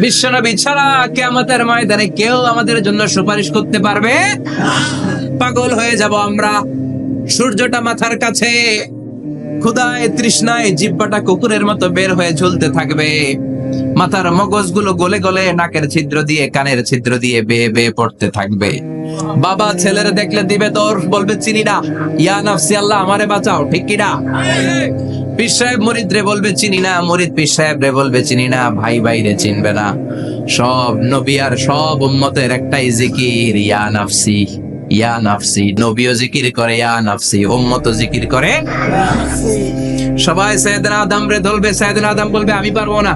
বিশ্বনবী ছাড়া কিয়ামতের ময়দানে কেউ আমাদের জন্য সুপারিশ করতে পারবে পাগল হয়ে যাব আমরা। সূর্যটা মাথার কাছে, ক্ষুধায় তৃষ্ণায় জিহ্বাটা কুকুরের মতো বের হয়ে ঝুলতে থাকবে, মাথার মগজগুলো গলে গলে নাকের ছিদ্র দিয়ে কানের ছিদ্র দিয়ে বেয়ে বেয়ে পড়তে থাকবে। বাবা ছেলের দেখলে দিবে দৌড়, বলবে চিনি না, ইয়া নাফসি আল্লাহ আমারে বাঁচাও, ঠিক কিনা? পীর সাহেব মুরিদ রে বলবে চিনি না, মুরিদ পীর সাহেব রে বলবে চিনি না, ভাই ভাইরে চিনবে না। সব নবী আর সব উম্মতের একটাই জিকির, ইয়া নাফসি ইয়া নাফসি। নবীও জিকির করে ইয়া নাফসি, উম্মতও জিকির করে। সবাই সাইয়েদনা আদম রে ধরবে, সাইয়েদনা আদম বলবে আমি পারবো না,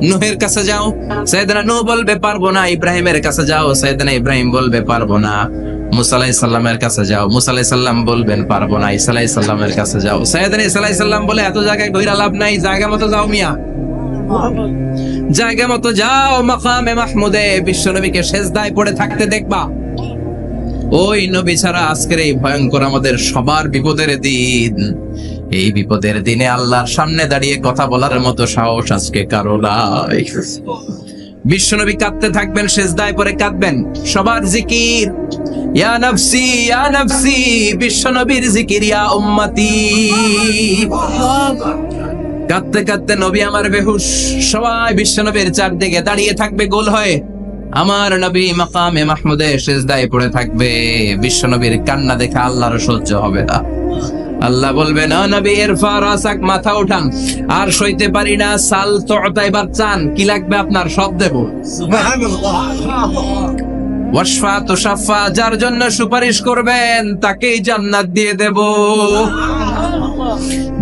নূহের কাছে যাও। সাইয়েদনা নূহ বলবে পারবো না, ইব্রাহিমের কাছে যাও। সাইয়েদনা ইব্রাহিম বলবে পারবো না, মুসা আলাইহিস সালামের কাছে যাও। মুসা আলাইহিস সালাম বলবেন পারবো না, ঈসা আলাইহিস সালামের কাছে যাও। সাইয়েদনা ঈসা আলাইহিস সালাম বলে এত জায়গায় ঘুরে লাভ নাই, জায়গা মতো যাও মিয়া, জায়গা মতো যাও মাকামে মাহমুদে, বিশ্বনবীকে সেজদায় পড়ে থাকতে দেখবা। ওই নবী ছাড়া আজকের এই ভয়ঙ্কর আমাদের সবার বিপদের দিন, এই বিপদের দিনে আল্লাহর সামনে দাঁড়িয়ে কথা বলার মতো সাহস আজকে কারো নাই। বিশ্বনবী কাঁদতে থাকবেন, সেজদায় পড়ে কাঁদবেন। সবার জিকির ইয়া নাফসি ইয়া নাফসি, বিশ্বনবীর জিকির ইয়া উম্মতি। কাঁদতে কাঁদতে নবী আমার বেহুশ, সবাই বিশ্বনবীর চারদিকে দাঁড়িয়ে থাকবে গোল হয়ে। আমার নবী মাকামে মাহমুদে সেজদায় পড়ে থাকবে। বিশ্বনবীর কান্না দেখে আল্লাহর সহ্য হবে না। আল্লাহ বলবে না নবী ইরফা রাসাক, মাথা উঠান, আর সইতে পারি না, সাল তুতা, এবার চান, কি লাগবে আপনার সব দেব। ওয়াশফা তুশাফা, যার জন্য সুপারিশ করবেন তাকেই জান্নাত দিয়ে দেব।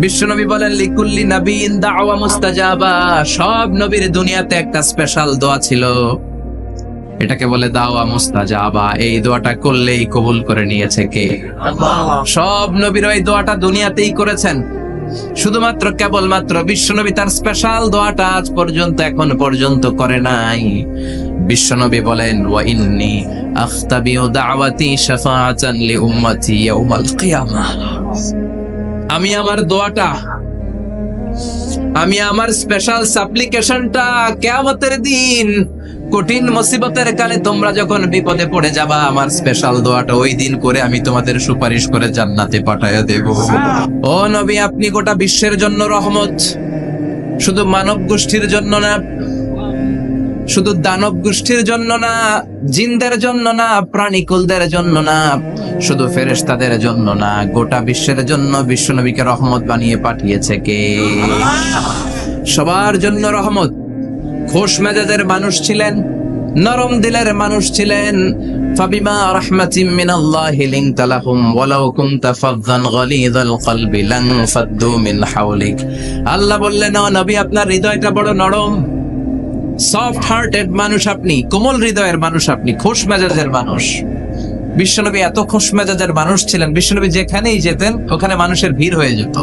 বিশ্বনবী বলেন লিকুল্লি নবিয়্যিন দাওয়া মুস্তাজাবা, সব নবীর দুনিয়াতে একটা স্পেশাল দোয়া ছিল, এটাকে বলে দাওয়া মুস্তাজাবা। এই দোয়াটা করলেই কবুল করে নিয়েছে কে? আল্লাহ। সব নবীর ওই দোয়াটা দুনিয়াতেই করেছেন, শুধুমাত্র কেবলমাত্র বিশ্বনবী তার স্পেশাল দোয়াটা আজ পর্যন্ত এখন পর্যন্ত করে নাই। বিশ্বনবী বলেন ওয়া ইন্নী আখতাবিউ দাওয়াতি শাফাআতান লি উম্মতি ইয়াউমাল কিয়ামাহ, আমি আমার দোয়াটা, আমি আমার স্পেশাল সাপ্লিকেশনটা কিয়ামতের দিন কঠিন মুসিবতের কালে তোমরা যখন বিপদে পড়ে যাবা, আমার স্পেশাল দোয়াটা ওই দিন করে আমি তোমাদের সুপারিশ করে জান্নাতে পাঠায়া দেব। ও নবী, আপনি গোটা বিশ্বের জন্য রহমত, শুধু মানব গোষ্ঠীর জন্য না, শুধু দানব গোষ্ঠীর জন্য না, জিনদের জন্য না, প্রাণীকুলদের জন্য না, শুধু ফেরেশতাদের জন্য না, গোটা বিশ্বের জন্য বিশ্বনবীকে রহমত বানিয়ে পাঠিয়েছে কে? সবার জন্য রহমত। খোশ মেজাজের মানুষ ছিলেন, নরম দিলের মানুষ ছিলেন। ফাবিমা রাহমাতিম মিনাল্লাহি লিনতা লাহুম ওয়ালাউ কুনতা ফাযযান গালিযাল কলবি লান ফাদ্দু মিন হাওলিক। আল্লাহ বললেন ও নবী, আপনার হৃদয়টা বড় নরম, সফট হার্টেড মানুষ আপনি, কোমল হৃদয়ের মানুষ আপনি, খোশ মেজাজের মানুষ। বিশ্বনবী এত খোশ মেজাজের মানুষ ছিলেন, বিশ্বনবী যেখানেই যেতেন ওখানে মানুষের ভিড় হয়ে যেত,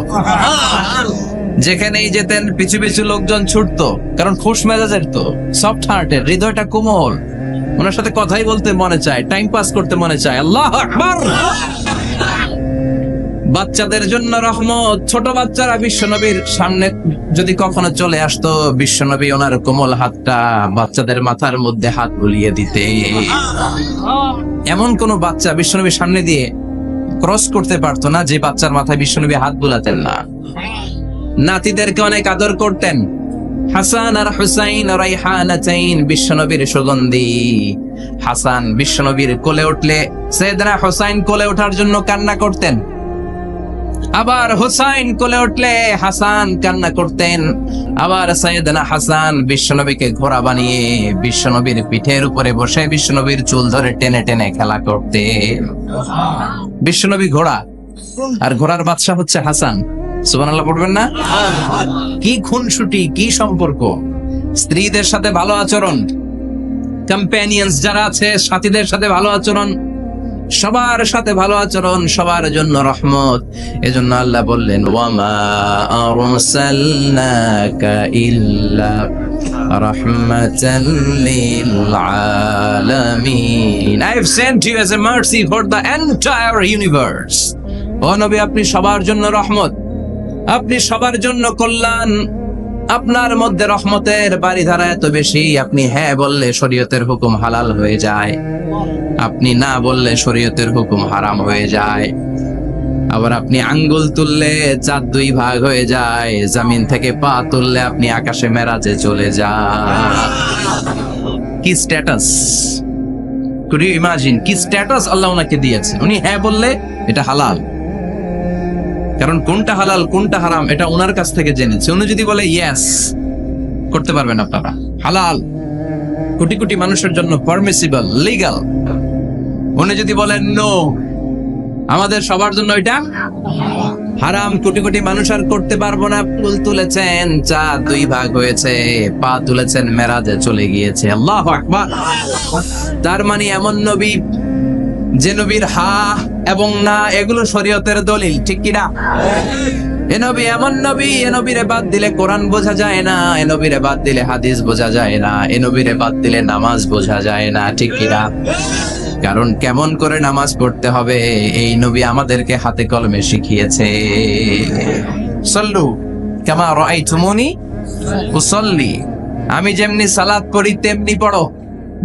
যেখানেই যেতেন পিছু পিছু লোকজন ছুটতো, কারণ খোশ মেজাজের তো, সফট হার্টের, হৃদয়টা কোমল, ওনার সাথে কথাই বলতে মনে চায়, টাইম পাস করতে মনে চায়। আল্লাহু আকবার। বাচ্চাদের জন্য রহমত, ছোট বাচ্চারা বিশ্বনবীর সামনে যদি কখনো চলে আসতো, বিশ্বনবী ওনার কোমল হাতটা বাচ্চাদের মাথার মধ্যে হাত বুলিয়ে দিতে। এমন কোন বাচ্চা বিশ্বনবীর সামনে দিয়ে ক্রস করতে পারতো না যে বাচ্চার মাথায় বিশ্বনবী হাত বুলাতেন না। নাতিদেরকে অনেক আদর করতেন। হাসান আর হুসাইন রাইহানাতাইন, বিশ্বনবীর সুগন্ধি। হাসান বিশ্বনবীর কোলে উঠলে সাইয়েদনা হুসাইন কোলে ওঠার জন্য কান্না করতেন, আবার হুসাইন কোলে উঠলে হাসান কান্না করতেন। আবার সাইয়েদনা হাসান বিশ্বনবীকে ঘোড়া বানিয়ে বিশ্বনবীর পিঠের উপরে বসে বিশ্বনবীর চুল ধরে টেনে টেনে খেলা করতেন। বিশ্বনবী ঘোড়া, আর ঘোড়ার বাদশা হচ্ছে হাসান। সুবহানাল্লাহ পড়বেন না? কি খুনসুটি, কি সম্পর্ক! স্ত্রীদের সাথে ভালো আচরণ, কম্প্যানিয়ন্স যারা আছে সাথীদের সাথে ভালো আচরণ, সবার সাথে ভালো আচরণ, সবার জন্য রহমত। এজন্য আল্লাহ বললেন ওয়ামা আরসালনাকা ইল্লা রাহমাতাল লিল আলামিন, I have sent you as a mercy for the entire universe. ও নবী, আপনি সবার জন্য রহমত, আপনি সবার জন্য কল্যাণ। আপনার মধ্যে রহমতের বাড়িধারা এত বেশি, আপনি হ্যাঁ বললে শরীয়তের হুকুম হালাল হয়ে যায়, আপনি না বললে শরীয়তের হুকুম হারাম হয়ে যায়। আবার আপনি আঙ্গুল তুললে চাঁদ 2 ভাগ হয়ে যায়, জমিন থেকে পা তুললে আপনি আকাশে মেরাজে চলে যান। কি স্ট্যাটাস! কুড ইউ ইমাজিন কি স্ট্যাটাস আল্লাহ ওনাকে দিয়েছে? উনি হ্যাঁ বললে এটা হালাল, কারণ কোনটা হালাল কোনটা হারাম এটা ওনার কাছ থেকে জেনেছে। উনি যদি বলে ইয়েস, করতে পারবেন আপনারা, হালাল, কোটি কোটি মানুষের জন্য পারমিসিবল, লিগ্যাল। উনি যদি বলেন নো, আমাদের সবার জন্য এটা হারাম, কোটি কোটি মানুষ আর করতে পারবো না। ফুল তুলেছেন, চাঁদ 2 ভাগ হয়েছে, পা তুলেছেন, মেরাজে চলে গিয়েছে। আল্লাহু আকবার। তার মানে এমন নবী যে নবীর হা এবং না এগুলো শরীয়তের দলিল, ঠিক কিনা? এ নবী এমন নবী, এ নবীরে বাদ দিলে কোরআন বোঝা যায় না, এ নবীরে বাদ দিলে হাদিস বোঝা যায় না, এ নবীরে বাদ দিলে নামাজ বোঝা যায় না, ঠিক কিনা? কারণ কেমন করে নামাজ পড়তে হবে এই নবী আমাদেরকে হাতে কলমে শিখিয়েছে। সল্লু কামা রাআইতুমুনি উসাল্লি, আমি যেমনি সালাত পড়ি তেমনি পড়ো।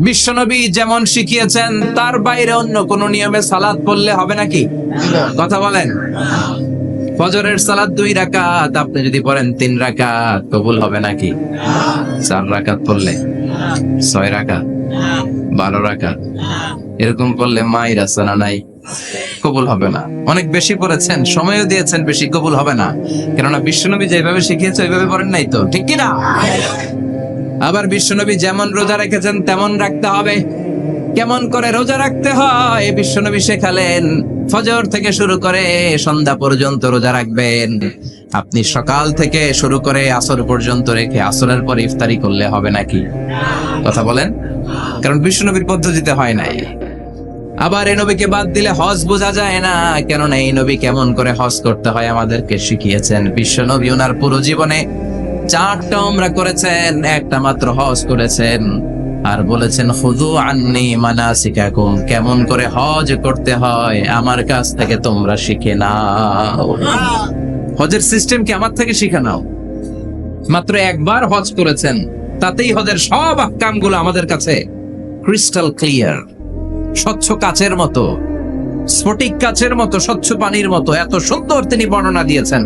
বিশ্বনবী যেমন শিখিয়েছেন তার বাইরে অন্য কোন নিয়মে সালাত পড়লে হবে নাকি? কথা বলেন। ফজরের সালাত 2 রাকাত, আপনি যদি পড়েন 3 রাকাত, কবুল হবে নাকি? 4 রাকাত পড়লে, 6 রাকাত, 12 রাকাত এরকম পড়লে মাই রাসানা নাই, কবুল হবে না। অনেক বেশি পড়েছেন, সময়ও দিয়েছেন বেশি, কবুল হবে না। কেননা বিশ্বনবী যেভাবে শিখিয়েছে ওইভাবে পড়েন নাই তো, ঠিক কিনা? আবার বিশ্বনবী যেমন রোজা রেখেছেন তেমন রাখতে হবে। কেমন করে রোজা রাখতে হয় বিশ্বনবী শেখালেন। ফজর থেকে শুরু করে সন্ধ্যা পর্যন্ত রোজা রাখবেন। আপনি সকাল থেকে শুরু করে আসর পর্যন্ত রেখে আসরের পর ইফতারি করলে হবে নাকি? কথা বলেন। কারণ বিশ্বনবীর পদ্ধতিতে হয় নাই। আবার এই নবীকে বাদ দিলে হজ বোঝা যায় না, কেননা এই নবী কেমন করে হজ করতে হয় আমাদেরকে শিখিয়েছেন। বিশ্বনবী ওনার পুরো জীবনে 4টা উমরা করেছেন, একটা মাত্র হজ করেছেন। আর বলেছেন খুযু আন্নী মানাসিকাকুম, কেমন করে হজ করতে হয় আমার কাছ থেকে তোমরা শিখে নাও। হজের সিস্টেম কি আমার থেকে শিখে নাও। মাত্র একবার হজ করেছেন, তাতেই হজের সব আহকামগুলো আমাদের কাছে ক্রিস্টাল ক্লিয়ার, স্বচ্ছ কাচের মতো, স্ফটিক কাচের মতো, স্বচ্ছ পানির মতো এত সুন্দর তিনি বর্ণনা দিয়েছেন।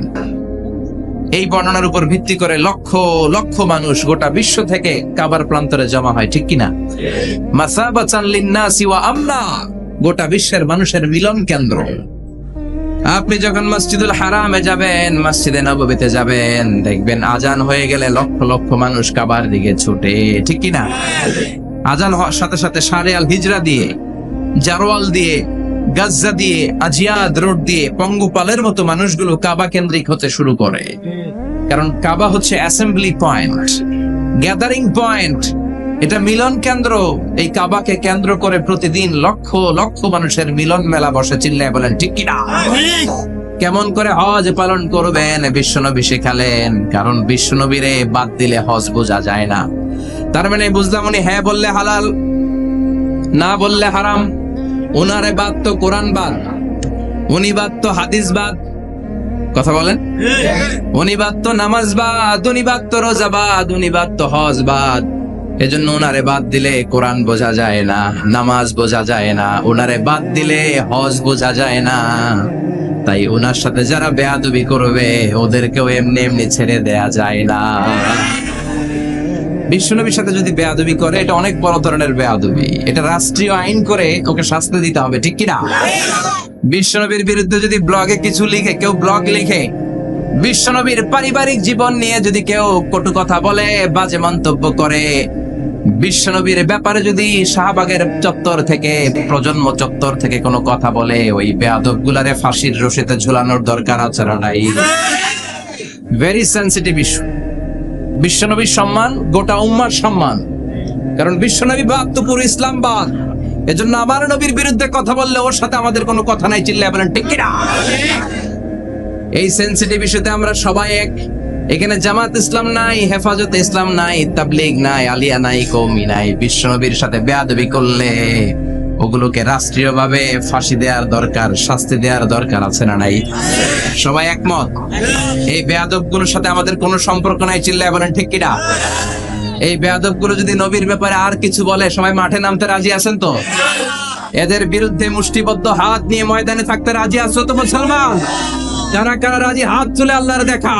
এই বর্ণনার উপর ভিত্তি করে লক্ষ লক্ষ মানুষ গোটা বিশ্ব থেকে কাবার প্রান্তরে জমা হয়, ঠিক কিনা? মাসাবাতান লিন্নাসি ওয়া আমনা, গোটা বিশ্বের মানুষের মিলন কেন্দ্র। আপনি যখন মসজিদুল হারামে যাবেন, মসজিদে নববীতে যাবেন, দেখবেন আজান হয়ে গেলে লক্ষ লক্ষ মানুষ কাবার দিকে ছুটে, ঠিক কিনা? আজান হওয়ার সাথে সাথে শারে আল হিজরা দিয়ে, জারওয়াল দিয়ে, গাজ্জা দিয়ে, আজিয়াদ রোড দিয়ে পঙ্গপালের মতো মানুষগুলো কাবা কেন্দ্রিক হতে শুরু করে। কারণ কাবা হচ্ছে অ্যাসেম্বলি পয়েন্ট, গ্যাদারিং পয়েন্ট, এটা মিলন কেন্দ্র। এই কাবাকে কেন্দ্র করে প্রতিদিন লক্ষ লক্ষ মানুষের মিলন মেলা বসে। চিল্লায় বলেন ঠিক কিনা? কেমন করে হজ পালন করবেন বিশ্বনবী শেখালেন। কারণ বিশ্বনবীরে বাদ দিলে হজ বোঝা যায় না। তার মানে বুঝলাম উনি হ্যাঁ বললে হালাল, না বললে হারাম। ওনারে বাদ তো কোরআন বাদ, উনি বাদ তো হাদিস বাদ। কথা বলেন। উনি বাদ তো নামাজ বাদ, উনি বাদ তো রোজা বাদ, উনি বাদ তো হজ বাদ। এজন্য ওনারে বাদ দিলে কোরআন বোঝা যায় না, নামাজ বোঝা যায় না, ওনারে বাদ দিলে হজ বোঝা যায় না। তাই ওনার সাথে যারা বেয়াদবি করবে ওদেরকেও এমনি এমনি ছেড়ে দেয়া যায় না। বিশ্বনবীর সাথে যদি বেয়াদবি করে এটা অনেক বড় ধরনের বেয়াদবি, এটা রাষ্ট্রীয় আইন করে ওকে শাস্তি দিতে হবে, ঠিক কিনা? বিশ্বনবীর বিরুদ্ধে যদি ব্লগে কিছু লিখে, কেউ ব্লগ লিখে, বিশ্বনবীর পারিবারিক জীবন নিয়ে যদি কেউ কটু কথা বলে, বাজে মন্তব্য করে, বিশ্বনবীর ব্যাপারে যদি শাহবাগের চত্বর থেকে, প্রজন্ম চত্বর থেকে কোনো কথা বলে, ওই বেয়াদব গুলারে ফাঁসির রশিতে ঝুলানোর দরকার আছে না নাই? Very sensitive issue. বিশ্বনবীর সম্মান গোটা উম্মার সম্মান। কারণ বিশ্বনবী বাদ তো পুরো ইসলাম বাদ। এজন্য আমার নবীর বিরুদ্ধে কথা বললে ওর সাথে আমাদের কোনো কথা নাই। চিল্লায় বলেন ঠিক কিনা? এই সেনসিটিভ ইস্যুতে আমরা সবাই এক। এখানে জামাত ইসলাম নাই, হেফাজত ইসলাম নাই, তাবলীগ নাই, আলিয়া নাই, কওমি নাই। বিশ্বনবীর সাথে বেয়াদবি করলে ওগুলোকে রাষ্ট্রীয়ভাবে ফাঁসি দেওয়ার দরকার, শাস্তি দেওয়ার দরকার আছে না নাই? সবাই একমত? এই বেয়াদবগুলোর সাথে আমাদের কোনো সম্পর্ক নাই, চিল্লায় বলেন ঠিক কিনা? এই বেয়াদবগুলো যদি নবীর ব্যাপারে আর কিছু বলে সবাই মাঠে নামতে রাজি আছেন তো? এদের বিরুদ্ধে মুষ্টিবদ্ধ হাত নিয়ে ময়দানে থাকতে রাজি আছো তো মুসলমান? যারা কারা রাজি হাত তুলে আল্লাহর দেখা।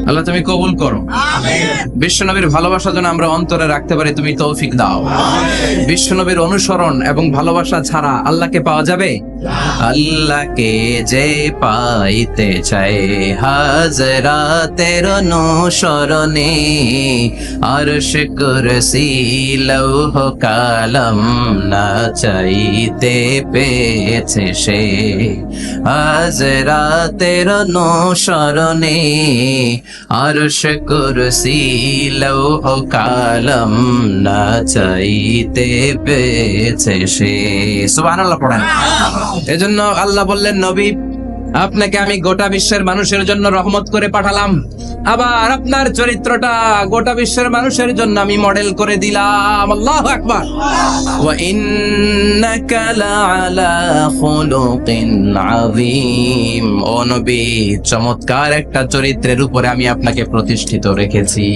আল্লাহ তুমি কবুল করো। বিশ্বনবীর ভালোবাসা যেন আমরা অন্তরে রাখতে পারি, তুমি তৌফিক দাও। বিশ্বনবীর অনুসরণ এবং ভালোবাসা ছাড়া আল্লাহকে পাওয়া যাবে? আল্লাহকে যে পাইতে চায় হাজরাতের অনুসরণে, আরশ কুরসি লৌহ কালাম না চাইতে পেয়েছে সে, হাজরাতের অনুসরণে আরশ কুরসি লৌহ কালাম না চাইতে পেয়েছে সে। সুবহানাল্লাহ পড়েন। এজন্য আল্লাহ বললেন, নবী আপনাকে আমি গোটা বিশ্বের মানুষের জন্য রহমত করে পাঠালাম, আবার আপনার চরিত্রটা গোটা বিশ্বের মানুষের জন্য আমি মডেল করে দিলাম। আল্লাহু আকবার। ওয়া ইন্নাকা লাআলা খুলুকিন আযীম। ও নবী, চমৎকার একটা চরিত্রের উপরে আমি আপনাকে প্রতিষ্ঠিত রেখেছি।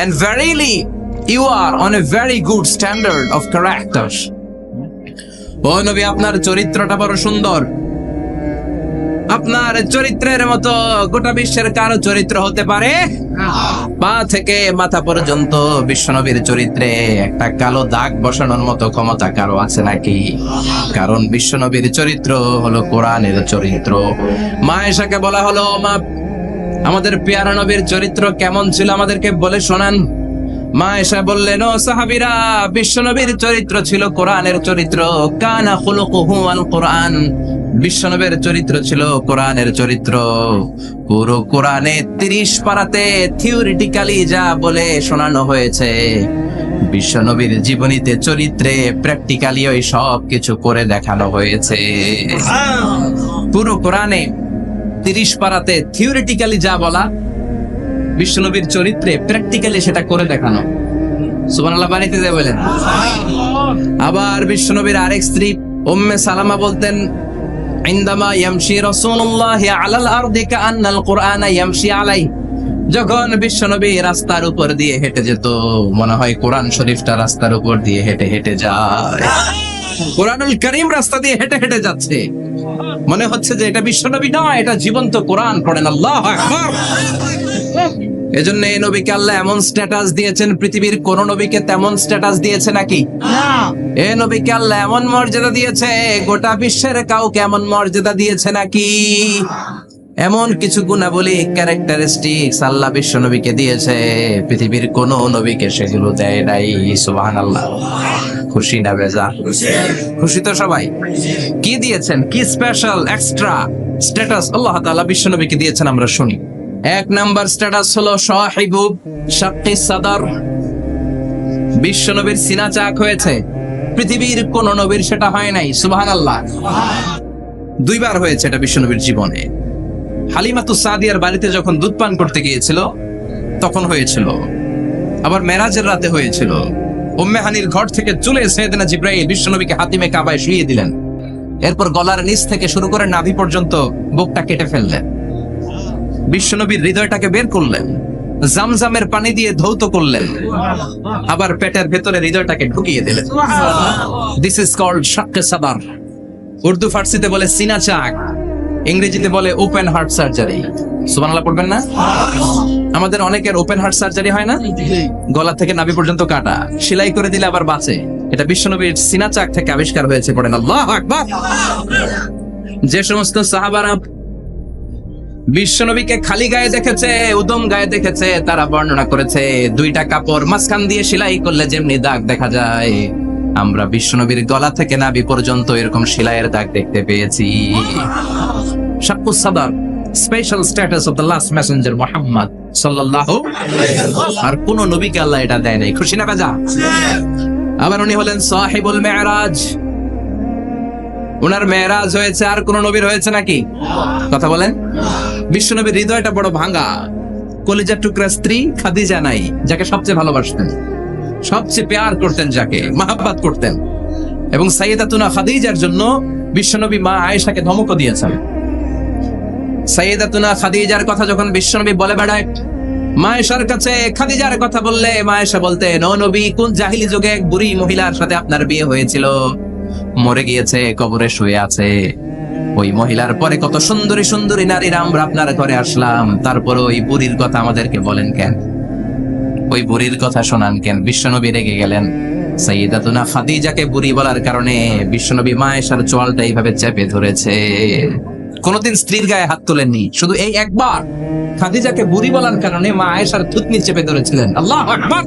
And verily you are on a very good standard of character. ও নবী, আপনার চরিত্রটা বড় সুন্দর। আপনার চরিত্রের মতো গোটা বিশ্বের কারো চরিত্র হতে পারে? পা থেকে মাথা পর্যন্ত বিশ্বনবীর চরিত্রে একটা কালো দাগ বসানোর মতো ক্ষমতা কারো আছে নাকি? কারণ বিশ্বনবীর চরিত্র হলো কোরআনের চরিত্র। মা আয়েশাকে বলা হলো, মা আমাদের পেয়ারা নবীর চরিত্র কেমন ছিল আমাদেরকে বলে শোনান। মা আয়েশা বললেন, ও সাহাবীরা, বিশ্বনবীর চরিত্র ছিল কোরআনের চরিত্র। কানা খুলুকুহু আল কোরআন। বিশ্বনবীর চরিত্র ছিল কোরআনের চরিত্র। পুরো কোরআনে 30 পারাতে থিওরিটিক্যালি যা বলে শোনানো হয়েছে, বিশ্বনবীর জীবনীতে চরিত্রে প্র্যাকটিক্যালি ওই সব কিছু করে দেখানো হয়েছে। পুরো কোরআনে 30 পারাতে থিওরিটিক্যালি যা বলা, বিশ্বনবীর চরিত্রে প্র্যাকটিক্যালি সেটা করে দেখানো। সুবহানাল্লাহ বাড়িতে দিয়ে বলেন। আবার বিশ্বনবীর আরেক স্ত্রী উম্মে সালামা বলতেন, ইনদামা ইয়ামশি রাসূলুল্লাহ আলাল আরদি কাআন্নাল কুরআনা ইয়ামশি আলাইহি। যখন বিশ্বনবী রাস্তার উপর দিয়ে হেঁটে যেত, মনে হয় কোরআন শরীফটা রাস্তার উপর দিয়ে হেঁটে হেঁটে যায়। কোরআনুল কারীম রাস্তা দিয়ে হেঁটে হেঁটে যাচ্ছে, মনে হচ্ছে যে এটা বিশ্বনবী নয়, এটা জীবন্ত কোরআন। পড়েন আল্লাহু আকবার। এজন্য এই নবীকে আল্লাহ এমন স্ট্যাটাস দিয়েছেন, পৃথিবীর কোন নবীকে তেমন স্ট্যাটাস দিয়েছে নাকি? এই নবীকে আল্লাহ এমন মর্যাদা দিয়েছে, গোটা বিশ্বের কাউকে এমন মর্যাদা দিয়েছে নাকি? এমন কিছু গুণাবলী, ক্যারেক্টারিস্টিক্স আল্লাহ বিশ্ব নবীকে দিয়েছে, পৃথিবীর কোন নবীকে সেগুলো দেয় নাই। সুবহানাল্লাহ। খুশি না বেজার? খুশি তো সবাই। কি দিয়েছেন, কি স্পেশাল এক্সট্রা স্ট্যাটাস আল্লাহ তাআলা বিশ্ব নবীকে দিয়েছেন আমরা শুনি। এক নাম্বার স্ট্যাটাস হলো সাহিবু শাক্কি সাদর। বিশ্ব নবীর সিনা চাক হয়েছে, পৃথিবীর কোন নবীর সেটা হয় নাই। সুবহানাল্লাহ। 2 বার হয়েছে এটা বিশ্ব নবীর জীবনে। হালিমাতুস সাদিয়ার বাড়িতে যখন দুধ পান করতে গিয়েছিল তখন হয়েছিল, আবার মেরাজের রাতে হয়েছিল। উম্মে হানির ঘর থেকে চলে সাইয়েদনা জিবরাইল বিশ্ব নবীকে হাতিমে কাবায় শুইয়ে দিলেন। এরপর গলার নিচ থেকে শুরু করে নাভি পর্যন্ত বুকটা কেটে ফেললেন। বিশ্বনবীর হৃদয়টাকে বের করলেন, জামজামের পানি দিয়ে ধৌত করলেন, আবার পেটের ভেতরে হৃদয়টাকে ঢুকিয়ে দিলেন। দিস ইজ কল্ড শাক্কে সাদার। উর্দু ফার্সিতে বলে সিনা চাক, ইংরেজিতে বলে ওপেন হার্ট সার্জারি। সুবহানাল্লাহ পড়বেন না? আমাদের অনেকের ওপেন হার্ট সার্জারি হয় না? গলা থেকে নাভি পর্যন্ত কাটা, সেলাই করে দিলে আবার বাঁচে। এটা বিশ্বনবীর সিনা চাক থেকে আবিষ্কার হয়েছে। পড়েন আল্লাহু আকবার। যে সমস্ত সাহাবারা বিশ্বনবীকে খালি গায়ে দেখেছে, উদম গায়ে দেখেছে, তারা বর্ণনা করেছে 2টা কাপড় মাঝখান দিয়ে সেলাই করলে যেমনি দাগ দেখা যায়, আমরা বিশ্বনবীর গলা থেকে নাভি পর্যন্ত এরকম সেলাইয়ের দাগ দেখতে পেয়েছি। শাক্কুস সাদর, special status of the last Messenger Muhammad সাল্লাল্লাহু আলাইহি ওয়াসাল্লাম। আর কোন নবীকে আল্লাহ এটা দেয় নাই। খুশি না বাজা? আবার উনি হলেন সাহিবুল মেরাজ। উনার মেরাজ হয়েছে, আর কোন নবীর হয়েছে নাকি? কথা বলেন। বিশ্বনবীর হৃদয়টা বড় ভাঙা। কলিজার টুকরা স্ত্রী খাদিজা নাই, যাকে সবচেয়ে ভালোবাসতেন, সবচেয়ে প্যার করতেন, যাকে মাহাব্বত করতেন, এবং সাইয়েদাতুনা খাদিজার জন্য বিশ্বনবী মা আয়েশাকে ধমকও দিয়েছেন। সাইয়েদাতুনা খাদিজার কথা যখন বিশ্বনবী বলে বেড়ায় মা আয়েশার কাছে, খাদিজার কথা বললে মা আয়েশা বলতেন, ও নবী, কোন জাহিলি যুগে এক বুড়ি মহিলার সাথে আপনার বিয়ে হয়েছিল, মরে গিয়েছে, কবরে শুয়ে আছে। ওই মহিলার পরে কত সুন্দরী সুন্দরী নারীরা আমরা আপনার ঘরে আসলাম, তারপরে ওই বুড়ির কথা আমাদেরকে বলেন কেন, ওই বুড়ির কথা শোনান কেন? বিশ্বনবী রেগে গেলেন। সাইয়েদাতুনা খাদিজাকে বুড়ি বলার কারণে বিশ্বনবী মা আয়েশার চোয়ালটা এইভাবে চেপে ধরেছে। কোনদিন স্ত্রীর গায়ে হাত তোলেননি, শুধু এই একবার খাদিজাকে বুড়ি বলার কারণে মা আয়েশার থুতনি চেপে ধরেছিলেন। আল্লাহু আকবার।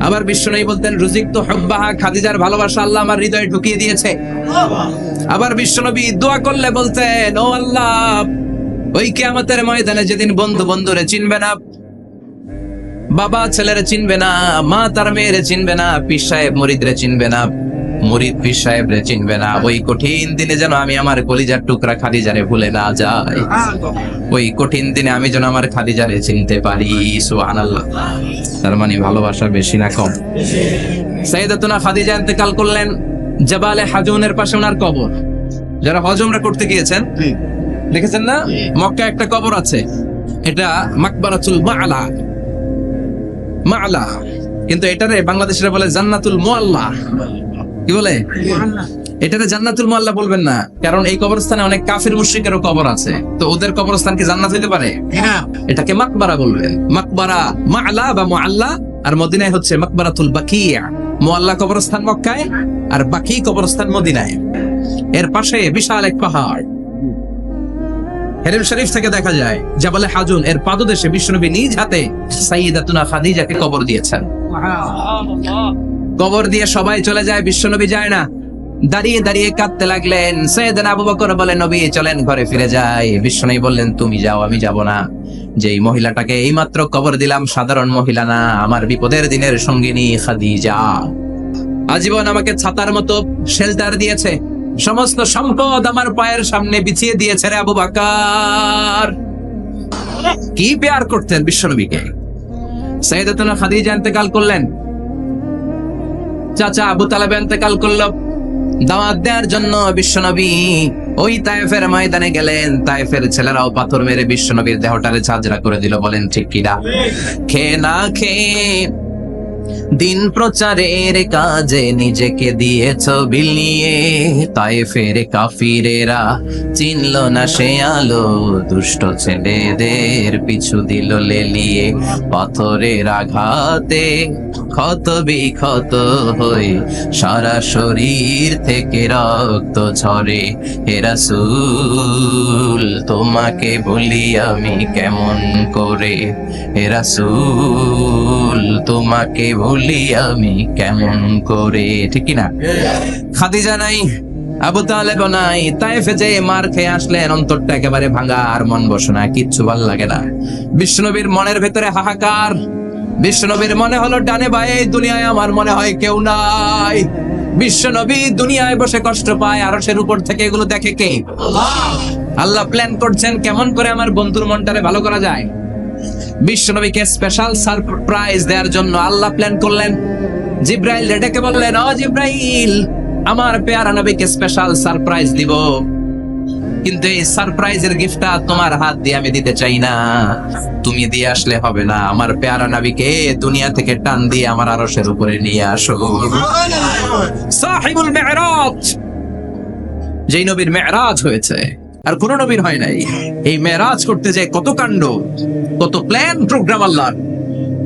আবার বিশ্বনবী বলতেন, রুজিকতু হুব্বাহা, খাদিজার ভালোবাসা আল্লাহ আমার হৃদয়ে ঢুকিয়ে দিয়েছে। আবার বিশ্বনবী দোয়া করলে বলতেন, ও আল্লাহ, ওই কিয়ামতের ময়দানে যেদিন বন্ধু বন্ধুরে চিনবে না, বাবা ছেলেরে চিনবে না, মা তার মেয়েরে চিনবে না, পীর সাহেব মুরিদরে চিনবে না, মুরিদ পীর সাহেবরে চিনবে না, ওই কঠিন দিনে যেন আমি আমার কলিজার টুকরা খাদিজারে ভুলে না যাই, ওই কঠিন দিনে আমি যেন আমার খাদিজারে চিনতে পারি। সুবহানাল্লাহ। তার মানে ভালোবাসা বেশি না কম? সাইয়েদাতুনা খাদিজা ইন্তেকাল করলেন, জাবালে হাজুনের পাশে ওনার কবর। যারা হজ উমরা করতে গিয়েছেন দেখেছেন না, মক্কায় একটা কবর আছে, এটা মাকবারাতুল মা'লা, মা'লা, কিন্তু এটারে বাংলাদেশিরা বলে জান্নাতুল মুআল্লা। কি বলে? এটারে জান্নাতুল মুআল্লা বলবেন না, কারণ এই কবরস্থানে অনেক কাফির মুশরিকেরও কবর আছে, তো ওদের কবরস্থান কি জান্নাত হইতে পারে? এটাকে মাকবারা বলবেন। মাকবারা মা'লা বা মুআল্লা, আর মদিনায় হচ্ছে মাকবারাতুল বাকিয়া। মুআল্লা কবরস্থান মক্কায়, আর বাকি কবরস্থান মদিনায়। এর পাশে বিশাল এক পাহাড়, হেরেম শরীফ থেকে দেখা যায় জাবালে হাজুন, এর পাদদেশে বিশ্বনবী নিজ হাতে সাইয়েদাতুনা খাদিজাকে কবর দিয়েছেন। কবর দিয়ে সবাই চলে যায়, বিশ্বনবী যায় না। দাঁড়িয়ে দাঁড়িয়ে কাঁদতে লাগলেন। সাইয়েদনা আবু বকর বলেন, নবী চলেন ঘরে ফিরে যাই। বিশ্বনবী বললেন, তুমি যাও, আমি যাব না। যেই মহিলাটাকে এইমাত্র কবর দিলাম সাধারণ মহিলা না, আমার বিপদের দিনের সঙ্গিনী খাদিজা। আজীবন আমাকে ছাতার মতো শেল্টার দিয়েছে, সমস্ত সম্পদ আমার পায়ের সামনে বিছিয়ে দিয়েছে রে আবু বকর। কি প্যার করতেন বিশ্বনবীকে। সাইয়েদাতুনা খাদিজা ইন্তেকাল করলেন, চাচা আবু তালেব ইন্তেকাল করলো। দাওয়াত দেওয়ার জন্য বিশ্বনবী ওই তায়েফের ময়দানে গেলেন। তায়েফের ছেলেরাও পাথর মেরে বিশ্বনবীর দেহটারে ঝাঁঝরা করে দিল। বলেন ঠিক কিনা? খেয়ে না খেয়ে দিন প্রচারের কাজে নিজেকে দিয়েছ বিলিয়ে, তায়েফের কাফিরেরা চিনল না সে আলো, দুষ্ট ছেলেদের পিছু দিল লেলিয়ে। পাথরের আঘাতে ক্ষত বিক্ষত হয়ে সারা শরীর থেকে রক্ত ঝরে। হে রাসূল তোমাকে বলি আমি কেমন করে, হে রাসূল তোমাকে বলি আমি কেমন করে। ঠিক না? খাদিজা নাই, আবু তালেব নাই, তায়েফে যে মার খেয়ে আসলেন, অন্তরটা একেবারে ভাঙা, আর মন বসে না, কিচ্ছু ভাল লাগে না। বিশ্বনবীর মনের ভেতরে হাহাকার। বিশ্বনবীর মনে হলো, ডানে বায়ে দুনিয়ায় আমার মনে হয় কেউ নাই। বিশ্বনবী দুনিয়ায় বসে কষ্ট পায়, আরশের উপর থেকে এগুলো দেখে কে? আল্লাহ প্ল্যান করছেন কেমন করে আমার বন্ধুর মনটারে ভালো করা যায়। বিশ্বনবীকে স্পেশাল সারপ্রাইজ দেওয়ার জন্য আল্লাহ প্ল্যান করলেন। জিব্রাইল ডেকে বললেন, ও জিব্রাইল, আমার পেয়ারা নবীকে স্পেশাল সারপ্রাইজ দিব, কিন্তু এই সারপ্রাইজের গিফটটা তোমার হাত দিয়ে আমি দিতে চাই না, তুমি দিয়ে আসলে হবে না। আমার পেয়ারা নবীকে দুনিয়া থেকে টান দিয়ে আমার আরশের উপরে নিয়ে আসো। সাহিবুল মিরাজ, যেই নবীর মেরাজ হয়েছে আর কোন নবীর হয় নাই। এই মেরাজ করতে যায় কত কাণ্ড, কত প্ল্যান প্রোগ্রাম। আল্লাহ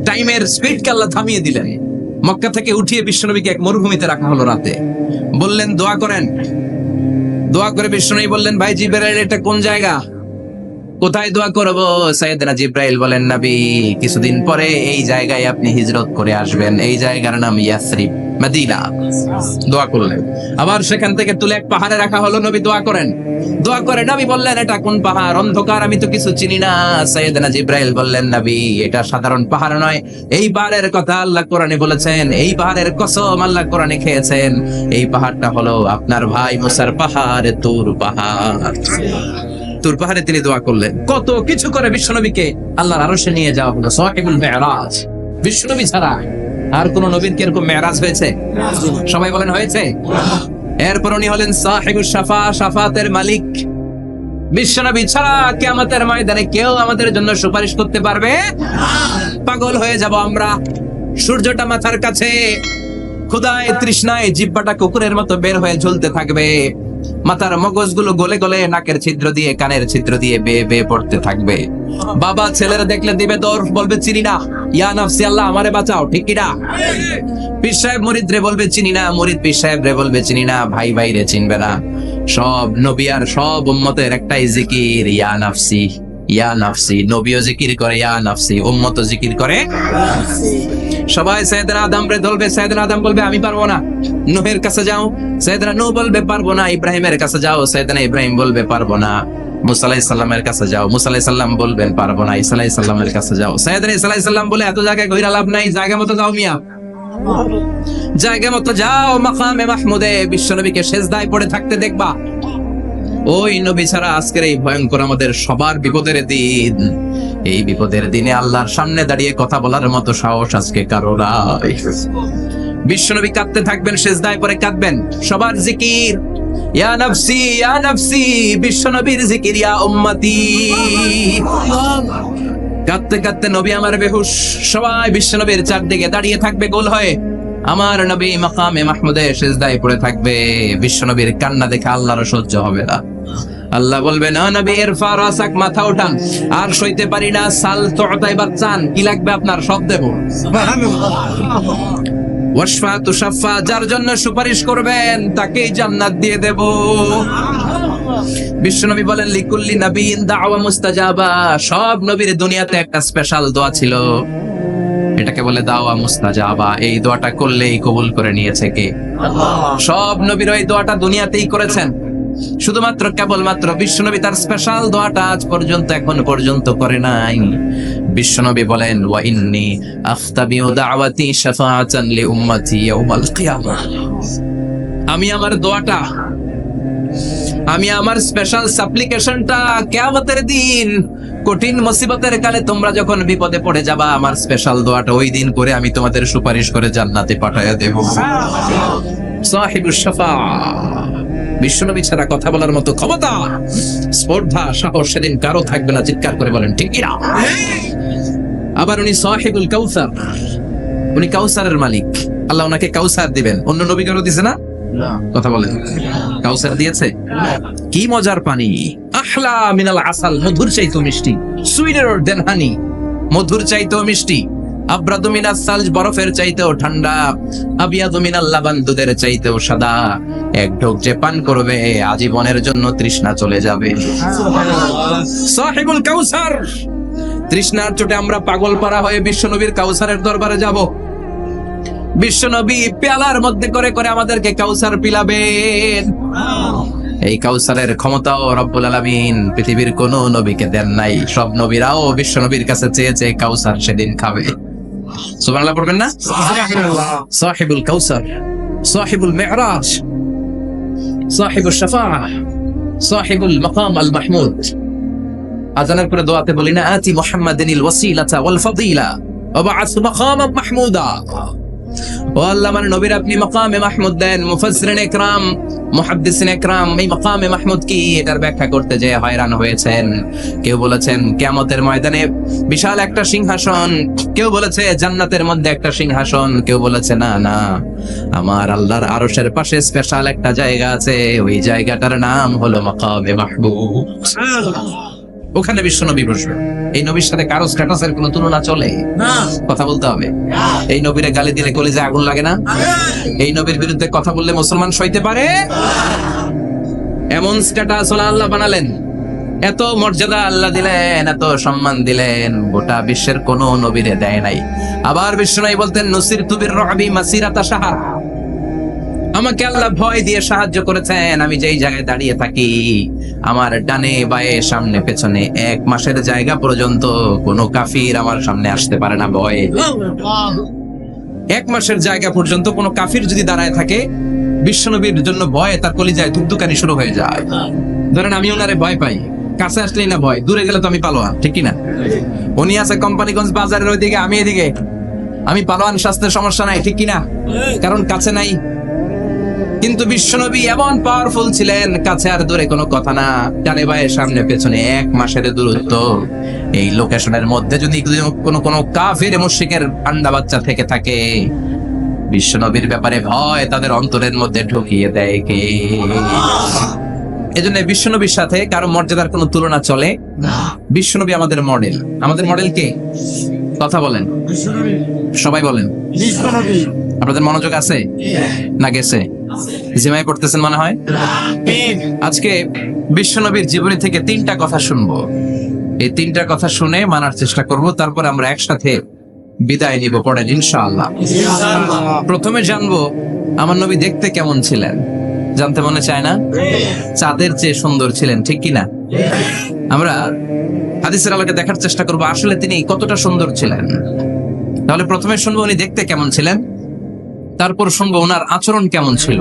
টাইমের স্পিডকে আল্লাহ থামিয়ে দিলেন। মক্কা থেকে উঠিয়ে বিশ্বনবীকে এক মরুভূমিতে রাখা হলো রাতে। বললেন দোয়া করেন। দোয়া করে বিশ্বনবী বললেন, ভাই জিবরাইল, এটা কোন জায়গা, কোথায় দোয়া করব? সাইয়েদনা জিবরাইল বলেন, নবী কিছুদিন পরে এই জায়গায় আপনি হিজরত করে আসবেন, এই জায়গার নাম ইয়াসরিব, মদিনা। দোয়া করলেন। আবার সেখান থেকে তুলে এক পাহাড়ে রাখা হলো। নবী দোয়া করেন। দোয়া করে নবী বললেন, এটা কোন পাহাড়? অন্ধকার, আমি তো কিছু চিনি না। সাইয়েদনা জিবরাইল বললেন, নবী এটা সাধারণ পাহাড় নয়, এই পাহাড়ের কথা আল্লাহ কোরআনে বলেছেন, এই পাহাড়ের কসম আল্লাহ কোরআনে খেয়েছেন। এই পাহাড়টা হলো আপনার ভাই মুসার পাহাড়, তুর পাহাড়। তুর পাহাড়ে তিনি দোয়া করলেন। কত কিছু করে বিশ্বনবীকে আল্লাহর আরশে নিয়ে যাওয়া হলো। সাহিবুল মিরাজ। বিশ্বনবী ছাড়া আর কোন নবীর কি এরকম মেরাজ হয়েছে? সবাই বলেন হয়েছে। এরপর উনি হলেন সাহিবুশ শাফা, শাফাতের মালিক। বিশ্বনবী ছাড়া কিয়ামতের ময়দানে কেউ আমাদের জন্য সুপারিশ করতে পারবে? পাগল হয়ে যাব আমরা। সূর্যটা মাথার কাছে, ক্ষুধায় তৃষ্ণায় জিহ্বাটা কুকুরের মতো বের হয়ে ঝুলতে থাকবে, মাথার মগজগুলো গলে গলে নাকের ছিদ্র দিয়ে কানের ছিদ্র দিয়ে বেয়ে বেয়ে পড়তে থাকবে। বাবা ছেলেরা দেখলে দিবে দৌড়, বলবে চিনি না, ইয়া নাফসি আল্লাহ আমারে বাঁচাও, ঠিক কি না? পীর সাহেব মুরিদ রে বলবে চিনি না, মুরিদ পীর সাহেব রে বলবে চিনি না, ভাই ভাই রে চিনবে না। সব নবী আর সব উম্মতের একটাই জিকির, ইয়া নাফসি ইয়া নাফসি। নবীও জিকির করে ইয়া নাফসি, উম্মতও জিকির করে। সবাই সাইয়েদনা আদম রে ধরবে, সাইয়েদনা আদম বলবে আমি পারবো না। নূহের কাছে যাও, সাইয়েদনা নূহ বলবে পারবো না। ইব্রাহিমের কাছে যাও, সাইয়েদনা ইব্রাহিম বলবে পারবো না। মুসা আলাইহিস সালামের কাছে যাও, মুসা আলাইহিস সালাম বলবেন পারবো না। ঈসা আলাইহিস সালামের কাছে যাও, সাইয়েদনা ঈসা আলাইহিস সালাম বলে এত জায়গায় ঘুরে লাভ নাই, জায়গা মতো যাও মিয়া, জায়গা মতো যাও। মাকামে মাহমুদে বিশ্বনবীকে সেজদায় পড়ে থাকতে দেখবা। ওই নবী ছাড়া আজকের এই ভয়ঙ্কর আমাদের সবার বিপদের দিন, এই বিপদের দিনে আল্লাহর সামনে দাঁড়িয়ে কথা বলার মতো সাহস আজকে কারো নাই। বিশ্বনবী কাঁদতে থাকবেন, সেজদায় পড়ে কাঁদবেন। সবার জিকির ইয়া নাফসি ইয়া নাফসি, বিশ্বনবীর জিকির ইয়া উম্মতি। কাঁদতে কাঁদতে নবী আমার বেহুশ, সবাই বিশ্বনবীর চারদিকে দাঁড়িয়ে থাকবে গোল হয়ে। আমার নবী মাকামে মাহমুদে সেজদায় পড়ে থাকবে। বিশ্বনবীর কান্না দেখে আল্লাহর সহ্য হবে না। আল্লাহ বলবে না নবী ইরফা রাসাক, মাথা উঠান, আর সইতে পারি না। সাল তুতাই বাচ্চান, কি লাগবে আপনার সব দেব। ওয়াশফা তুশাফা, যার জন্য সুপারিশ করবেন তাকেই জান্নাত দিয়ে দেব। বিশ্বনবী বলেন লিকুল্লি নাবিয়িন দাওয়া মুস্তাজাবা, সব নবীর দুনিয়াতে একটা স্পেশাল দোয়া ছিল, এটাকে বলে দাওয়া মুস্তাজাবা। এই দোয়াটা করলেই কবুল করে নিয়েছে কে? সব নবীর এই দোয়াটা দুনিয়াতেই করেছেন, শুধুমাত্র কেবলমাত্র বিশ্বনবী তার স্পেশাল দোয়াটা আজ পর্যন্ত এখন পর্যন্ত করে নাই। বিশ্বনবী বলেন ওয়া ইন্নী আখতাবিউ দাওয়াতি শাফাআতান লি উম্মতি ইয়াউমাল কিয়ামাহ, আমি আমার দোয়াটা, আমি আমার স্পেশাল সাপ্লিকেশনটা কিয়ামতের দিন কঠিন মুসিবতের কালে তোমরা যখন বিপদে পড়ে যাবা, আমার স্পেশাল দোয়াটা ওই দিন করে আমি তোমাদের সুপারিশ করে জান্নাতে পাঠায়া দেব। সাহিবুশ শাফাআ, বিশ্বনবী ছাড়া কথা বলার মতো ক্ষমতা, স্পর্ধা, সাহস সেদিন কারো থাকবে না। চিৎকার করে বলেন ঠিক কি না? আবার উনি সাহিবুল কাউসার, উনি কাউসারের মালিক। আল্লাহ ওনাকে কাউসার দিবেন। অন্য নবী কারো দিছে না? কথা বলেন, কাউসার দিয়েছে। কি মজার পানি, আহলা মিনাল আসাল, মধুর চাইতেও মিষ্টি, সুইটার দেন হানি, মধুর চাইতেও মিষ্টি। আব্রাদু মিনাস সালজ, বরফের চাইতেও ঠান্ডা। আবিয়াদু মিনাল লাবান, দুধের চাইতেও সাদা। এক ঢোক যে পান করবে আজীবনের জন্য তৃষ্ণা চলে যাবে। সাহিবুল কাউসার, তৃষ্ণার চোটে আমরা পাগল পারা হয়ে বিশ্বনবীর কাউসারের দরবারে যাব। বিশ্বনবী পেয়ালার মধ্যে করে করে আমাদেরকে কাউসার পিলাবেন। এই কাউসারের ক্ষমতাও রব্বুল আলামিন পৃথিবীর কোন নবীকে দেন নাই। সব নবীরাও বিশ্বনবীর কাছে চেয়েছে কাউসার সেদিন খাবে। সুবহানাল্লাহ পড়বেন না? সাহিবুল কাউসার, সাহিবুল মিরাজ, সাহিবুশ শাফাআহ, সাহিবুল মাকাম আল মাহমুদ। আজানের পরে দোয়াতে বলি না আতি মুহাম্মাদিনিল ওয়াসিলাতা ওয়াল ফাদিলা ওয়া বা'আস মাকামান মাহমুদা। ও আল্লাহ, আমার নবীর আপনি মাকামে মাহমুদ দেন। মুফাসসিরিন ইকরাম, মুহাদ্দিসিন ইকরাম এই মাকামে মাহমুদ কি এটার ব্যাখ্যা করতে যে হয়রান হয়েছেন। কেউ বলেছেন কিয়ামতের ময়দানে বিশাল একটা সিংহাসন, কেউ বলেছে জান্নাতের মধ্যে একটা সিংহাসন, কেউ বলেছে না না আমার আল্লাহর আরশের পাশে স্পেশাল একটা জায়গা আছে, ওই জায়গাটার নাম হলো মাকামে মাহমুদ। ওখানে বিশ্বনবী বসবে। এই নবীর সাথে কারো স্ট্যাটাসের কোনো তুলনা চলে না, কথা বলতে হবে। এই নবীরে গালি দিলে কলিজায় আগুন লাগে না? এই নবীর বিরুদ্ধে কথা বললে মুসলমান সইতে পারে? এমন স্ট্যাটাস আল্লাহ বানালেন, এত মর্যাদা আল্লাহ দিলেন, এত সম্মান দিলেন, গোটা বিশ্বের কোন নবীরে দেয় নাই। আবার বিশ্বনবী বলতেন নুসিরতু বির-রু'বি মাসিরাতা শাহর, আমাকে আল্লাহ ভয় দিয়ে সাহায্য করেছেন। আমি যেই জায়গায় দাঁড়িয়ে থাকি আমার ডানে বায়ে সামনে পেছনে 1 মাসের জায়গা পর্যন্ত কোনো কাফির আমার সামনে আসতে পারে না ভয়ে। 1 মাসের জায়গা পর্যন্ত কোনো কাফির যদি দাঁড়ায় থাকে, বিশ্বনবীর জন্য ভয়ে তার কলিজায় ধুকধুকানি শুরু হয়ে যায়। ধরেন আমি ওনারে ভয় পাই, কাছে আসলেই না ভয়, দূরে গেলে তো আমি পালোয়া, ঠিক কি না? উনি আছে কোম্পানিগঞ্জ বাজারের ওইদিকে, আমি এদিকে। আমি পালোয়ান স্বাস্থ্যের সমস্যা নাই, ঠিক কিনা? কারণ কাছে নাই। কিন্তু বিশ্বনবী এমন পাওয়ারফুল ছিলেন, কাছে আর দূরে কোনো কথা না। ডানে বায়ে সামনে পেছনে 1 মাসের দূরত্ব। এই লোকেশনের মধ্যে যদি কোনো কাফির মুশরিকের আন্ডা বাচ্চা থেকে থাকে, বিশ্বনবীর ব্যাপারে ভয় তাদের অন্তরের মধ্যে ঢুকিয়ে দেয় কে? এজন্য বিশ্বনবীর সাথে কারো মর্যাদার কোনো তুলনা চলে না। বিশ্বনবী আমাদের মডেল। আমাদের মডেল কে? কথা বলেন, সবাই বলেন। আপনাদের মনোযোগ আছে না গেছে? জিমাই করতেছেন মনে হয়। আজকে বিশ্বনবীর জীবনী থেকে 3টা কথা শুনবো। এই 3টা কথা শুনে মানার চেষ্টা করব, তারপর আমরা একসাথে বিদায় নিব। পড়েন ইনশাআল্লাহ। প্রথমে জানবো আমার নবী দেখতে কেমন ছিলেন। জানতে মনে চায় না? চাঁদের চেয়ে সুন্দর ছিলেন, ঠিক কিনা? আমরা হাদিসের আলোকে দেখার চেষ্টা করব আসলে তিনি কতটা সুন্দর ছিলেন। তাহলে প্রথমে শুনবো উনি দেখতে কেমন ছিলেন, তারপর শুনবো ওনার আচরণ কেমন ছিল।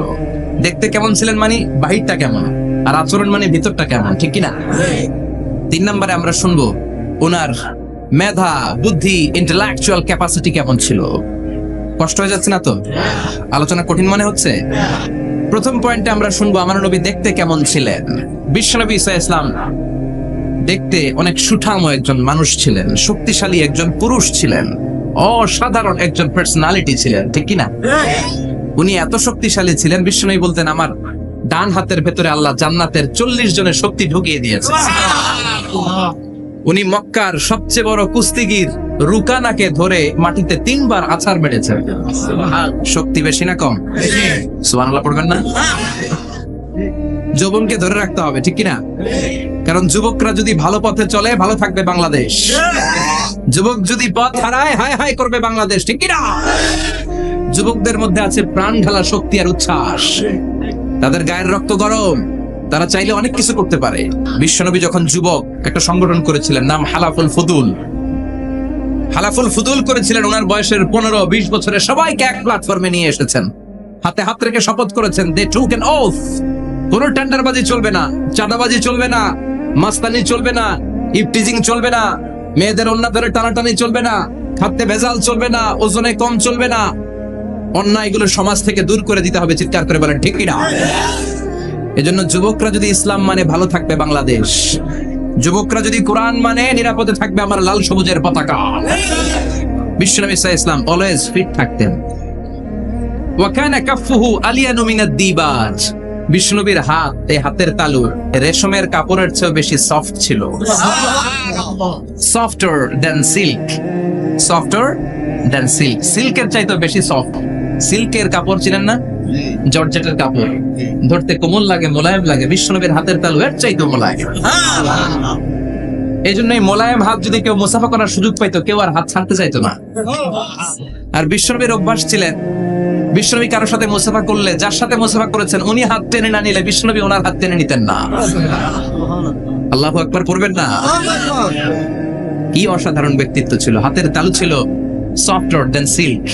দেখতে কেমন ছিলেন মানে বাহিরটা কেমন, আর আচরণ মানে ভিতরটা কেমন, ঠিক কিনা? 3 নম্বরে আমরা শুনবো ওনার মেধা, বুদ্ধি, ইন্টেলেকচুয়াল ক্যাপাসিটি কেমন ছিল। কষ্ট হয়ে যাচ্ছে না তো? আলোচনা কঠিন মনে হচ্ছে? প্রথম পয়েন্টে আমরা শুনবো আমার নবী দেখতে কেমন ছিলেন। বিশ্বনবী ঈসা ইসলাম দেখতে অনেক সুঠাম একজন মানুষ ছিলেন, শক্তিশালী একজন পুরুষ ছিলেন, অসাধারণ একজন পার্সোনালিটি ছিলেন, ঠিক কিনা? উনি এত শক্তিশালী ছিলেন, বিশ্বনবী বলতেন আমার ডান হাতের ভেতরে আল্লাহ জান্নাতের 40 জনের শক্তি ঢুকিয়ে দিয়েছে। উনি মক্কার সবচেয়ে বড় কুস্তিগির রুকানাকে ধরে মাটিতে 3 বার আছাড় মেরেছেন। শক্তি বেশি না কম? সুবহানাল্লাহ পড়বেন না? যৌবনকে ধরে রাখতে হবে, ঠিক কিনা? কারণ যুবকরা যদি ভালো পথে চলে, ভালো থাকবে বাংলাদেশ। যুবক যদি পথ হারায়, হায় হায় করবে বাংলাদেশ, ঠিক কিনা? যুবকদের মধ্যে আছে প্রাণ ঢালা শক্তি আর উচ্ছ্বাস। তাদের গায়ের রক্ত গরম, তারা চাইলে অনেক কিছু করতে পারে। বিশ্বনবী যখন যুবক একটা সংগঠন করেছিলেন, নাম হালাফুল ফুদুল। হালাফুল ফুদুল করেছিলেন। ওনার বয়সের 15-20 বছরে সবাইকে এক প্ল্যাটফর্মে নিয়ে এসেছেন, হাতে হাত রেখে শপথ করেছেন, দে টুক অ্যান ওথ। কোন টেন্ডারবাজি চলবে না, চাঁদাবাজি চলবে না, মাস্তানি চলবে না, ইফটিজিং চলবে না, মেয়েদের অন্য ধরে টানাটানি চলবে না, খাদ্যে ভেজাল চলবে না, ওজনে কম চলবে না। অন্যায়গুলো সমাজ থেকে দূর করে দিতে হবে। চিৎকার করে বলেন ঠিক কিনা? এজন্য যুবকরা যদি ইসলাম মানে ভালো থাকবে বাংলাদেশ, যুবকরা যদি কোরআন মানে নিরাপদে থাকবে আমার লাল সবুজের পতাকা। বিশ্বনবী ইসলাম অলওয়েজ ফিট থাকতেন। ওয়া কানা কাফফুহু আলিয়ানু মিনাদ দিবাজ। বিশ্বনবীর হাত, এই হাতের তালু রেশমের কাপড়ের চেয়ে বেশি সফট ছিল। Softer than silk, softer than silk. সিল্কের চাইতে বেশি সফট। সিল্কের কাপড় ছিলেন না, জর্জেটের কাপড়, ধরতে কোমল লাগে, মোলায়েম লাগে। বিশ্বনবীর হাতের তালু এর চাইতে মোলায়েম। এই জন্যই মোলায়েম হাত যদি কেউ মুসাফা করার সুযোগ পাইতো, কেউ আর হাত ছাড়তে চাইতো না। আর বিশ্বনবীর অভ্যাস ছিলেন, বিশ্বনবী কারোর সাথে মুসাফা করলে, যার সাথে মুসাফা করেছেন উনি হাত টেনে না নিলে বিশ্বনবী ওনার হাত টেনে নিতেন না। আল্লাহু আকবার পড়বেন না? কি অসাধারণ ব্যক্তিত্ব ছিল। হাতের তালু ছিল সফটার দ্যান সিল্ক।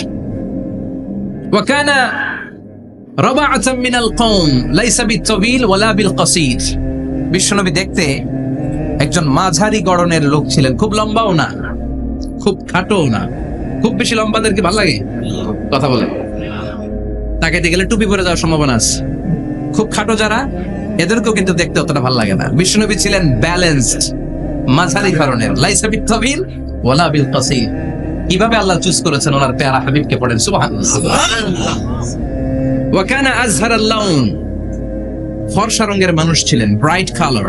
ওয়া কানা রাবাআতাম মিনাল কওম লাইসা বিত-তাবিল ওয়ালা বিল-কাসীর। বিশ্বনবী দেখতে একজন মাঝারি গড়নের লোক ছিলেন, খুব লম্বাও না, খুব খাটোও না। খুব বেশি লম্বাদেরকে ভালো লাগে? কথা বলে তাকাইতে গেলে টুপি পরে যাওয়ার সম্ভাবনা আছে। খুব খাটো যারা, এদেরকেও কিন্তু দেখতে অতটা ভালো লাগে না। বিশ্বনবী ছিলেন ব্যালেন্সড, মাঝারি ধরনের। লাইসা বিত-তাবিল ওয়ালা বিল-কাসীর। কিভাবে আল্লাহ চুজ করেছেন ওনার প্যারা হাবিবকে, পড়েন সুবহানাল্লাহ। ওয়া কানা আযহারাল লাউন। ফর্সা রঙের মানুষ ছিলেন, ব্রাইট কালার।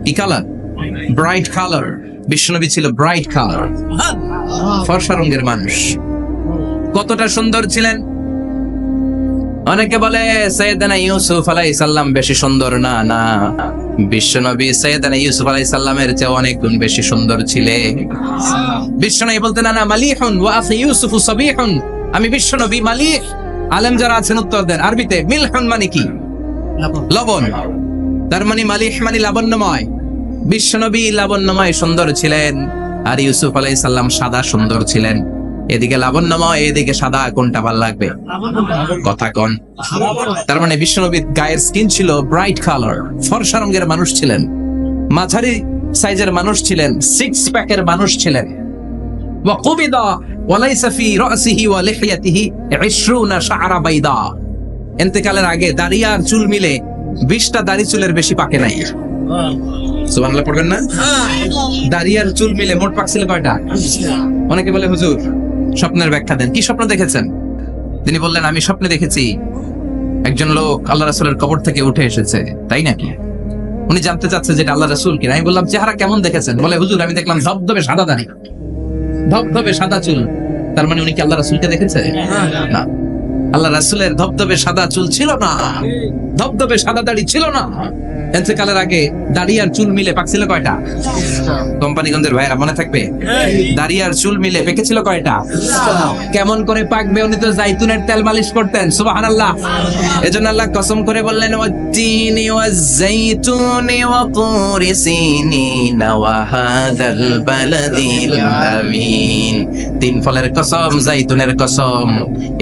কি কালার? Bright colour. বিশ্বনবী ছিল ব্রাইট কালার, ফর্সা রঙের মানুষ। কতটা সুন্দর ছিলেন! অনেকে বলে সাইয়েদনা ইউসুফ আলাইহিস সালাম বেশি সুন্দর। না না, বিশ্বনবী সাইয়েদনা ইউসুফ আলাইহিস সালামের চেয়ে অনেক গুণ বেশি সুন্দর ছিলেন। বিশ্বনবী বলতেন আনা মালিহুন ওয়া আখি ইউসুফু সাবিহুন। আমি বিশ্বনবী মালিহ। আলেম যারা আছেন উত্তর দেন আরবিতে। মিলহুন মানে কি? লবণ। তার মানে মালিহ মানে লাবণ্যময়। বিশ্বনবী লাবণ্যময় সুন্দর ছিলেন, আর ইউসুফ আলাইহিস সালাম সাদা সুন্দর ছিলেন। এদিকে লাবণ্যময়, এদিকে সাদা, কোনটা ভালো লাগবে? কথা কোন? তার মানে বিশ্বনবীর গায়ের স্কিন ছিল ব্রাইট কালার, ফর্সা রঙের মানুষ ছিলেন, মাঝারি সাইজের মানুষ ছিলেন, 6 প্যাকের মানুষ ছিলেন। ওয়া কুবিদা ওয়ালাইসা ফি রাসিহি ওয়া লিহইয়াতিহি 20 শা'রা বাইদা। ইন্তেকালের আগে দাড়ি আর চুল মিলে 20টা দাড়ি চুলের বেশি পাকে নাই। সুবহানাল্লাহ পড়বেন না? দাড়ি আর চুল মিলে মোট পাকছিল কয়টা? অনেকে বলে হুজুর স্বপ্নের ব্যাখ্যা দেন, কি স্বপ্ন দেখেছেন? তিনি বললেন আমি স্বপ্নে দেখেছি একজন লোক আল্লাহ রাসূলের কবর থেকে উঠে এসেছে। তাই নাকি? উনি জানতে চাচ্ছে যে এটা আল্লাহ রাসূল কিনা। আমি বললাম চেহারা কেমন দেখেছেন? বলে হুজুর আমি দেখলাম ধবধবে সাদা দাড়ি, ধবধবে সাদা চুল। তার মানে উনি কি আল্লাহ রাসূলকে দেখেছে? না, আল্লাহ রাসূলের ধবধবে সাদা চুল ছিল না, ধবধবে সাদা দাড়ি ছিল না। ইন্তেকালের আগে দাড়ি আর চুল মিলে পাকছিল কয়টা? কোম্পানিগঞ্জের ভাইরা মনে থাকবে? দাড়ি আর চুল মিলে পেকেছিল কয়টা? কেমন করে পাকবে? উনি তো জাইতুনের তেল মালিশ করতেন। সুবহানাল্লাহ। এজন্য আল্লাহ কসম করে বললেন ওয়াত-তিনি ওয়াজ-জাইতুনি ওয়া তুরি সিনিন ওয়া হাযাল বালাদিল আমিন। তিন ফলের কসম, জাইতুনের কসম।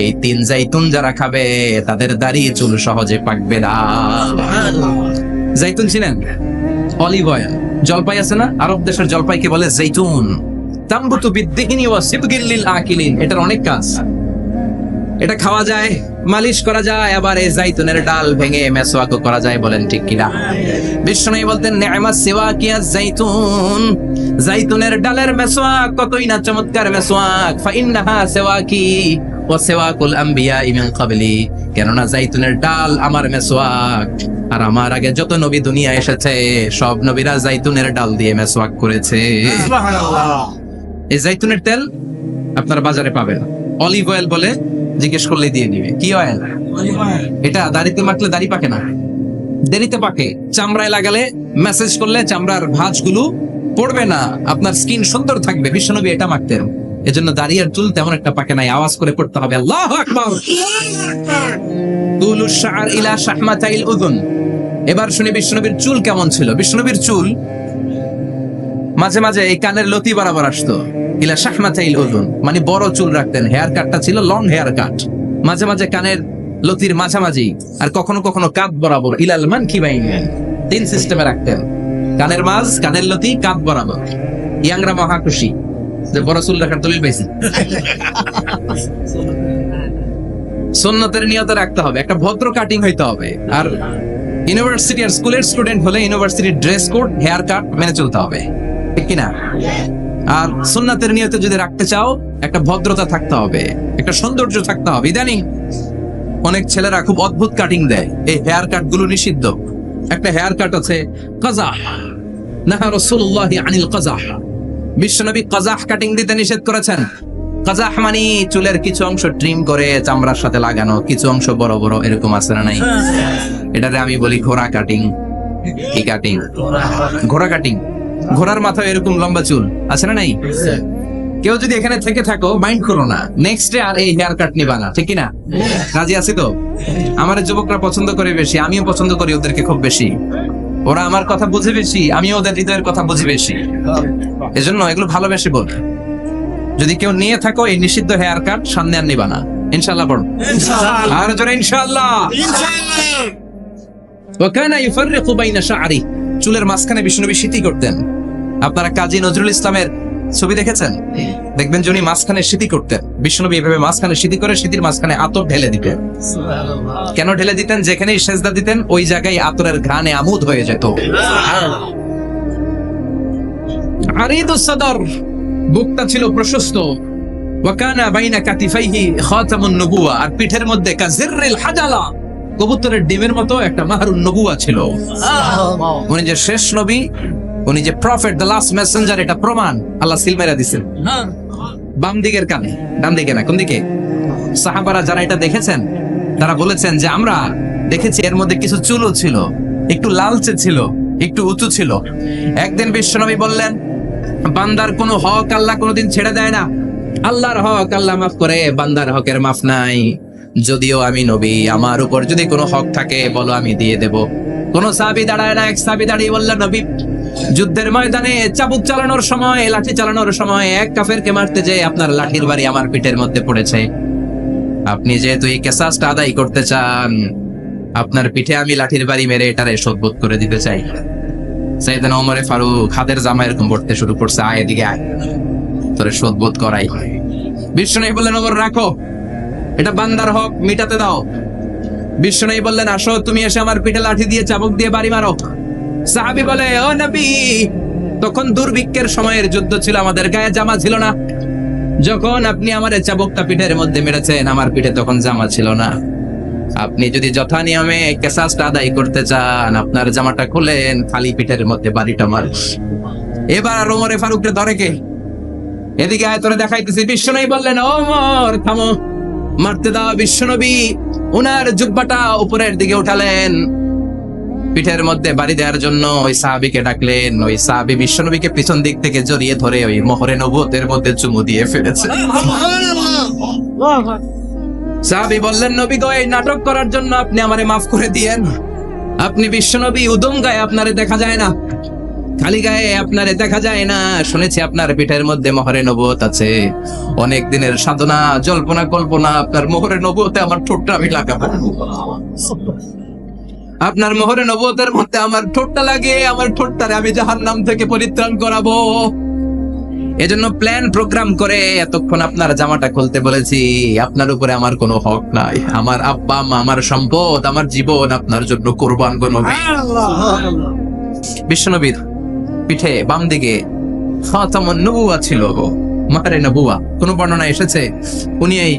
এই তিন জাইতুন যারা খাবে তাদের দাড়ি চুল সহজে পাকবে না। জাইতুন চিনেন? Olive oil. জলপাই আছে না, আরব দেশের জলপাইকে বলে জাইতুন। তামবুতু বিদ্দিহিনি ওয়া সিবগিল লিল আকিলিন। এটার অনেক কাজ। এটা খাওয়া যায়, মালিশ করা যায়, আবার এই জাইতুনের ডাল ভেঙে মেসওয়াকও করা যায়। বলেন ঠিক কিনা? বিশ্বনবী বলতেন নি'মাস সিওয়াকিয়া জাইতুন। জাইতুনের ডালের মেসওয়াক কতই না চমৎকার মেসওয়াক। ফা ইন্নাহা সিওয়াকি ওয়া সিওয়াকুল আমবিয়া মিন ক্বাবলি। কেননা জাইতুনের ডাল আমার মেসওয়াক, আর আমার আগে যত নবী দুনিয়া এসেছে সব নবীরা জাইতুনের ডাল দিয়ে মেসওয়াক করেছে। সুবহানাল্লাহ। এই জাইতুনের তেল আপনারা বাজারে পাবেন। অলিভ অয়েল বলে জিজ্ঞেস করলে দিয়ে দিবে। কি অয়েল? এটা দাড়িতে মাখলে দাড়ি পাকে না, দেরিতে পাকে। চামড়ায় লাগালে মেসেজ করলে চামড়ার ভাঁজগুলো পড়বে না, আপনার স্কিন সুন্দর থাকবে। বিশ্বনবী এটা মাখতেন। এজন্য দাড়ি আর চুল তেমন একটা পাকে নাই। আওয়াজ করে পড়তে হবে আল্লাহু আকবার। তুলুশ শা'r ইলা শাহমাতাইল উযুন। এবার শুনি বিশ্বনবীর চুল কেমন ছিল। বিশ্বনবীর চুল মাঝে মাঝে এই কানের লতি বরাবর আসতো। ইলা শাহমাতাইল উযুন মানে বড় চুল রাখতেন। হেয়ার কাটটা ছিল লং হেয়ার কাট, মাঝে মাঝে কানের লতির মাঝামাঝি, আর কখনো কখনো কাঁধ বরাবর। ইলাল মানকিবাইন, তিন সিস্টেমে রাখতেন। কানের মাঝ, কানের লতি, কাঁধ বরাবর। ইয়াংরা মহা খুশি যে বড় চুল রাখার দলিল পাইছি। সুন্নতের নিয়তে রাখতে হবে, একটা ভদ্র কাটিং হইতে হবে। আর ইউনিভার্সিটি আর স্কুলের স্টুডেন্ট হলে ইউনিভার্সিটির ড্রেস কোড, হেয়ার কাট মেনে চলতে হবে, ঠিক কিনা? আর সুন্নাতের নিয়তে যদি রাখতে চাও একটা ভদ্রতা থাকতে হবে, একটা সৌন্দর্য থাকতে হবে। ইদানিং অনেক ছেলেরা খুব অদ্ভুত কাটিং দেয়। এই হেয়ার কাট গুলো নিষিদ্ধ। একটা হেয়ার কাট আছে কাযাহ, নাহা রাসূলুল্লাহ আনিল কাযাহ। বিশ্বনবী কাযাহ কাটিং দিতে নিষেধ করেছেন। কাযাহ মানে চুলের কিছু অংশ ট্রিম করে চামড়ার সাথে লাগানো, কিছু অংশ বড় বড় এরকম আছে না নাই? এটারে আমি বলি ঘোড়া কাটিং। কি কাটিং? ঘোড়া কাটিং। ঘোড়ার মাথায় এরকম লম্বা চুল আছে না নাই? কেউ যদি এখানে থেকে থাকো মাইন্ড করো না, নেক্সট ডে আর এই হেয়ার কাট নিবা না, ঠিক কিনা? রাজি আছি তো? আমার যুবকরা পছন্দ করে বেশি, আমিও পছন্দ করি ওদেরকে খুব বেশি। ওরা আমার কথা বুঝে বেশি, আমিও ওদের হৃদয়ের কথা বুঝি বেশি। এজন্য এগুলো ভালোবেসে বল। যদি কেউ নিয়ে থাকো এই নিষিদ্ধ হেয়ার কাট, সামনে আর নিবা না। ইনশাআল্লাহ পড়ো। আর জোরে ইনশাআল্লাহ। ওয়া কানা ইউফাররিকু বাইনা শা'রি। চুলের মাঝখানে বিশ্বনবী সিঁথি করতেন। আপনারা কাজী নজরুল ইসলামের ছবি দেখেছেন? দেখবেন যে উনি মাঝখানে সিঁথি করতেন। বিশ্বনবী এভাবে মাঝখানে সিঁথি করে সিঁথির মাঝখানে আতর ঢেলে দিতেন। কেন ঢেলে দিতেন? যেখানেই সেজদা দিতেন ওই জায়গায় আতরের ঘ্রাণে আমোদ হয়ে যেত। আরিদুস সাদর, বুকটা ছিল প্রশস্ত। ওয়া কানা বাইনা কাতিফাইহি খাতামুন নবুওয়া, আর পিঠের মধ্যে কাজিররিল হাজালা, কবুতরের ডিমের মতো একটা মাহরুন নবুওয়া ছিল। উনি যে শেষ নবী, উনি যে প্রফেট, দ্য লাস্ট মেসেঞ্জার, এটা প্রমাণ আল্লাহ সিল মেরা দিয়েছেন। বাম দিকের কানে, ডান দিকে না। কোন দিকে? সাহাবারা যারা এটা দেখেছেন তারা বলেছেন যে আমরা দেখেছি এর মধ্যে কিছু চুলও ছিল, একটু লালচে ছিল, একটু উঁচু ছিল। একদিন বিশ্বনবী বললেন, বান্দার কোনো হক আল্লাহ কোনোদিন ছেড়ে দেয় না। আল্লাহর হক আল্লাহ মাফ করে, বান্দার হকের মাফ নাই। যদিও আমি নবী, আমার উপর যদি কোনো হক থাকে বলো, আমি দিয়ে দেব। কোন সাহাবী দাঁড়ায় না। এক সাহাবী দাঁড়িয়ে বললেন, নবী যুদ্ধের ময়দানে চাবুক চালানোর সময়, লাঠি চালানোর সময় এক কাফেরকে মারতে যেয়ে আপনার লাঠির বাড়ি আমার পিঠের মধ্যে পড়েছে। আপনি যেহেতু এই কিসাসটা আদায় করতে চান, আপনার পিঠে আমি লাঠির বাড়ি মেরে এটারে শোধবোধ করে দিতে চাই। সাইয়েদনা ওমরে ফারুক হাতের জামা এরকম পড়তে শুরু করছে, আয় এদিকে আয়, তোরে শোধবোধ করাই। বিশ্বনবী বললেন ওমর রাখো, এটা বান্দার হক, মিটাতে দাও। বিশ্বনবী বললেন আসো, তুমি এসে আমার পিঠে লাঠি দিয়ে চাবুক দিয়ে বাড়ি মারো। সাহাবী বলে ও নবী, তখন দুর্ভিক্ষের সময়ের যুদ্ধ ছিল, আমাদের গায়ে জামা ছিল না। যখন আপনি আমার চাবুকটা পিঠের মধ্যে মেরেছেন, আমার পিঠে তখন জামা ছিল না। আপনি যদি যথা নিয়মে কেসাসটা আদায় করতে চান, আপনার জামাটা খুলেন, খালি পিঠের মধ্যে বাড়িটা মার। এবার আর ওমরে ফারুককে ধরে কে? এদিকে আয় তোরে দেখাইতেছি। বিশ্বনবী বললেন ওমর থামো, মারতে দাও। বিশ্বনবী উনার জুব্বাটা উপরের দিকে উঠালেন, পিঠের মধ্যে বাড়ি দেওয়ার জন্য ওই সাহাবীকে ডাকলেন। ওই সাহাবী বিশ্বনবীকে পিছন দিক থেকে জড়িয়ে ধরে ওই মোহরে নবুয়তের মধ্যে চুমু দিয়ে ফেলেছে। সাহাবী বললেন নবী গো, এই নাটক করার জন্য আপনি আমারে মাফ করে দিয়েন। আপনি বিশ্বনবী, উদম গায়ে আপনারে দেখা যায় না, খালি গায়ে আপনারে দেখা যায় না। শুনেছি আপনার পিঠের মধ্যে মোহরে নবুয়ত আছে, অনেক দিনের সাধনা জল্পনা কল্পনা, আপনার মোহরে নবুয়তে আমার ঠোঁটটা আমি লাগাবো। আপনার মোহরে নবুয়তের মধ্যে আমার ঠোঁটটা লাগে, আমার ঠোঁটটারে আমি জাহান্নাম থেকে পরিত্রাণ করাবো। এজন্য প্ল্যান প্রোগ্রাম করে এতক্ষণ আপনার জামাটা খুলতে বলেছি। আপনার উপরে আমার কোনো হক নাই, আমার আব্বা মা, আমার সম্পদ, আমার জীবন আপনার জন্য কোরবান করব। বিশ্বনবীর পিঠে বাম দিকে খাতামুন নবুওয়া ছিল, মাহরে নবুওয়া। কোন বর্ণনায় এসেছে উনি এই